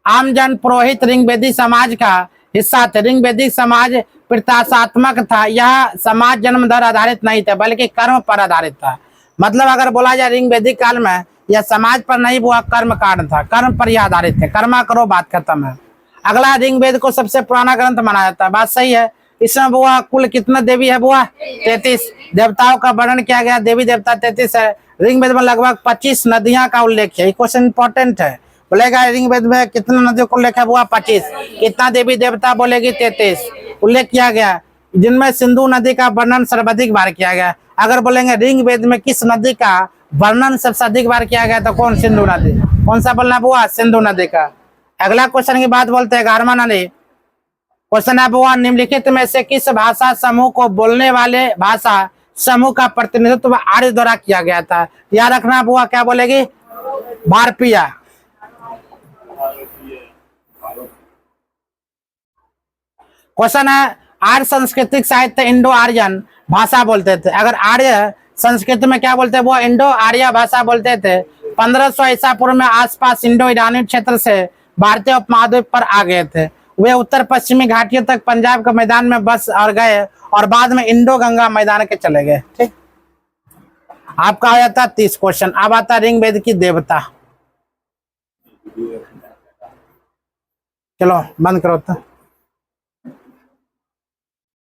आमजन पुरोहित ऋग वैदिक समाज का हिस्सा थे। ऋग वैदिक समाज प्रत्याशात्मक था। यह समाज जन्म दर आधारित नहीं था बल्कि कर्म पर आधारित था। मतलब अगर बोला जाए ऋग वैदिक काल में यह समाज पर नहीं हुआ, कर्म कांड था, कर्म पर यह आधारित थे। कर्मा करो, बात खत्म है। अगला, ऋग वेद को सबसे पुराना ग्रंथ माना जाता है, बात सही है। इसमें बुआ कुल कितना देवी है बुआ? 33 देवताओं का वर्णन किया गया, देवी देवता 33 है। ऋग वेद में लगभग 25 नदियां का उल्लेख है। क्वेश्चन इंपॉर्टेंट है, बोलेगा ऋग वेद में कितने नदियों का उल्लेख है बुआ? 25। कितना देवी देवता? बोलेगी 33 उल्लेख किया गया, जिनमें सिंधु नदी का वर्णन सर्वाधिक बार किया गया। अगर बोलेंगे ऋग वेद में किस नदी का वर्णन सबसे अधिक बार किया गया तो कौन? सिंधु नदी। कौन सा बोलना बुआ? सिंधु नदी का। अगला क्वेश्चन की बात बोलते हैं 11वां नदी। क्वेश्चन है बुआ, निम्नलिखित में से किस भाषा समूह को बोलने वाले भाषा समूह का प्रतिनिधित्व आर्य द्वारा किया गया था? याद रखना बुआ, क्या बोलेगी? भारतीय। क्वेश्चन है, आर्य सांस्कृतिक साहित्य इंडो आर्यन भाषा बोलते थे। अगर आर्य संस्कृत में क्या बोलते हैं वो? इंडो आर्य भाषा बोलते थे। 1500 ईसा पूर्व में आसपास इंडो ईरानी क्षेत्र से भारतीय उपमहाद्वीप पर आ गए थे। वे उत्तर पश्चिमी घाटियों तक पंजाब के मैदान में बस और गए और बाद में इंडो गंगा मैदान के चले गए। ठीक, आपका आ जाता 30 क्वेश्चन। अब आता ऋग वेद की देवता। चलो बंद करो तो।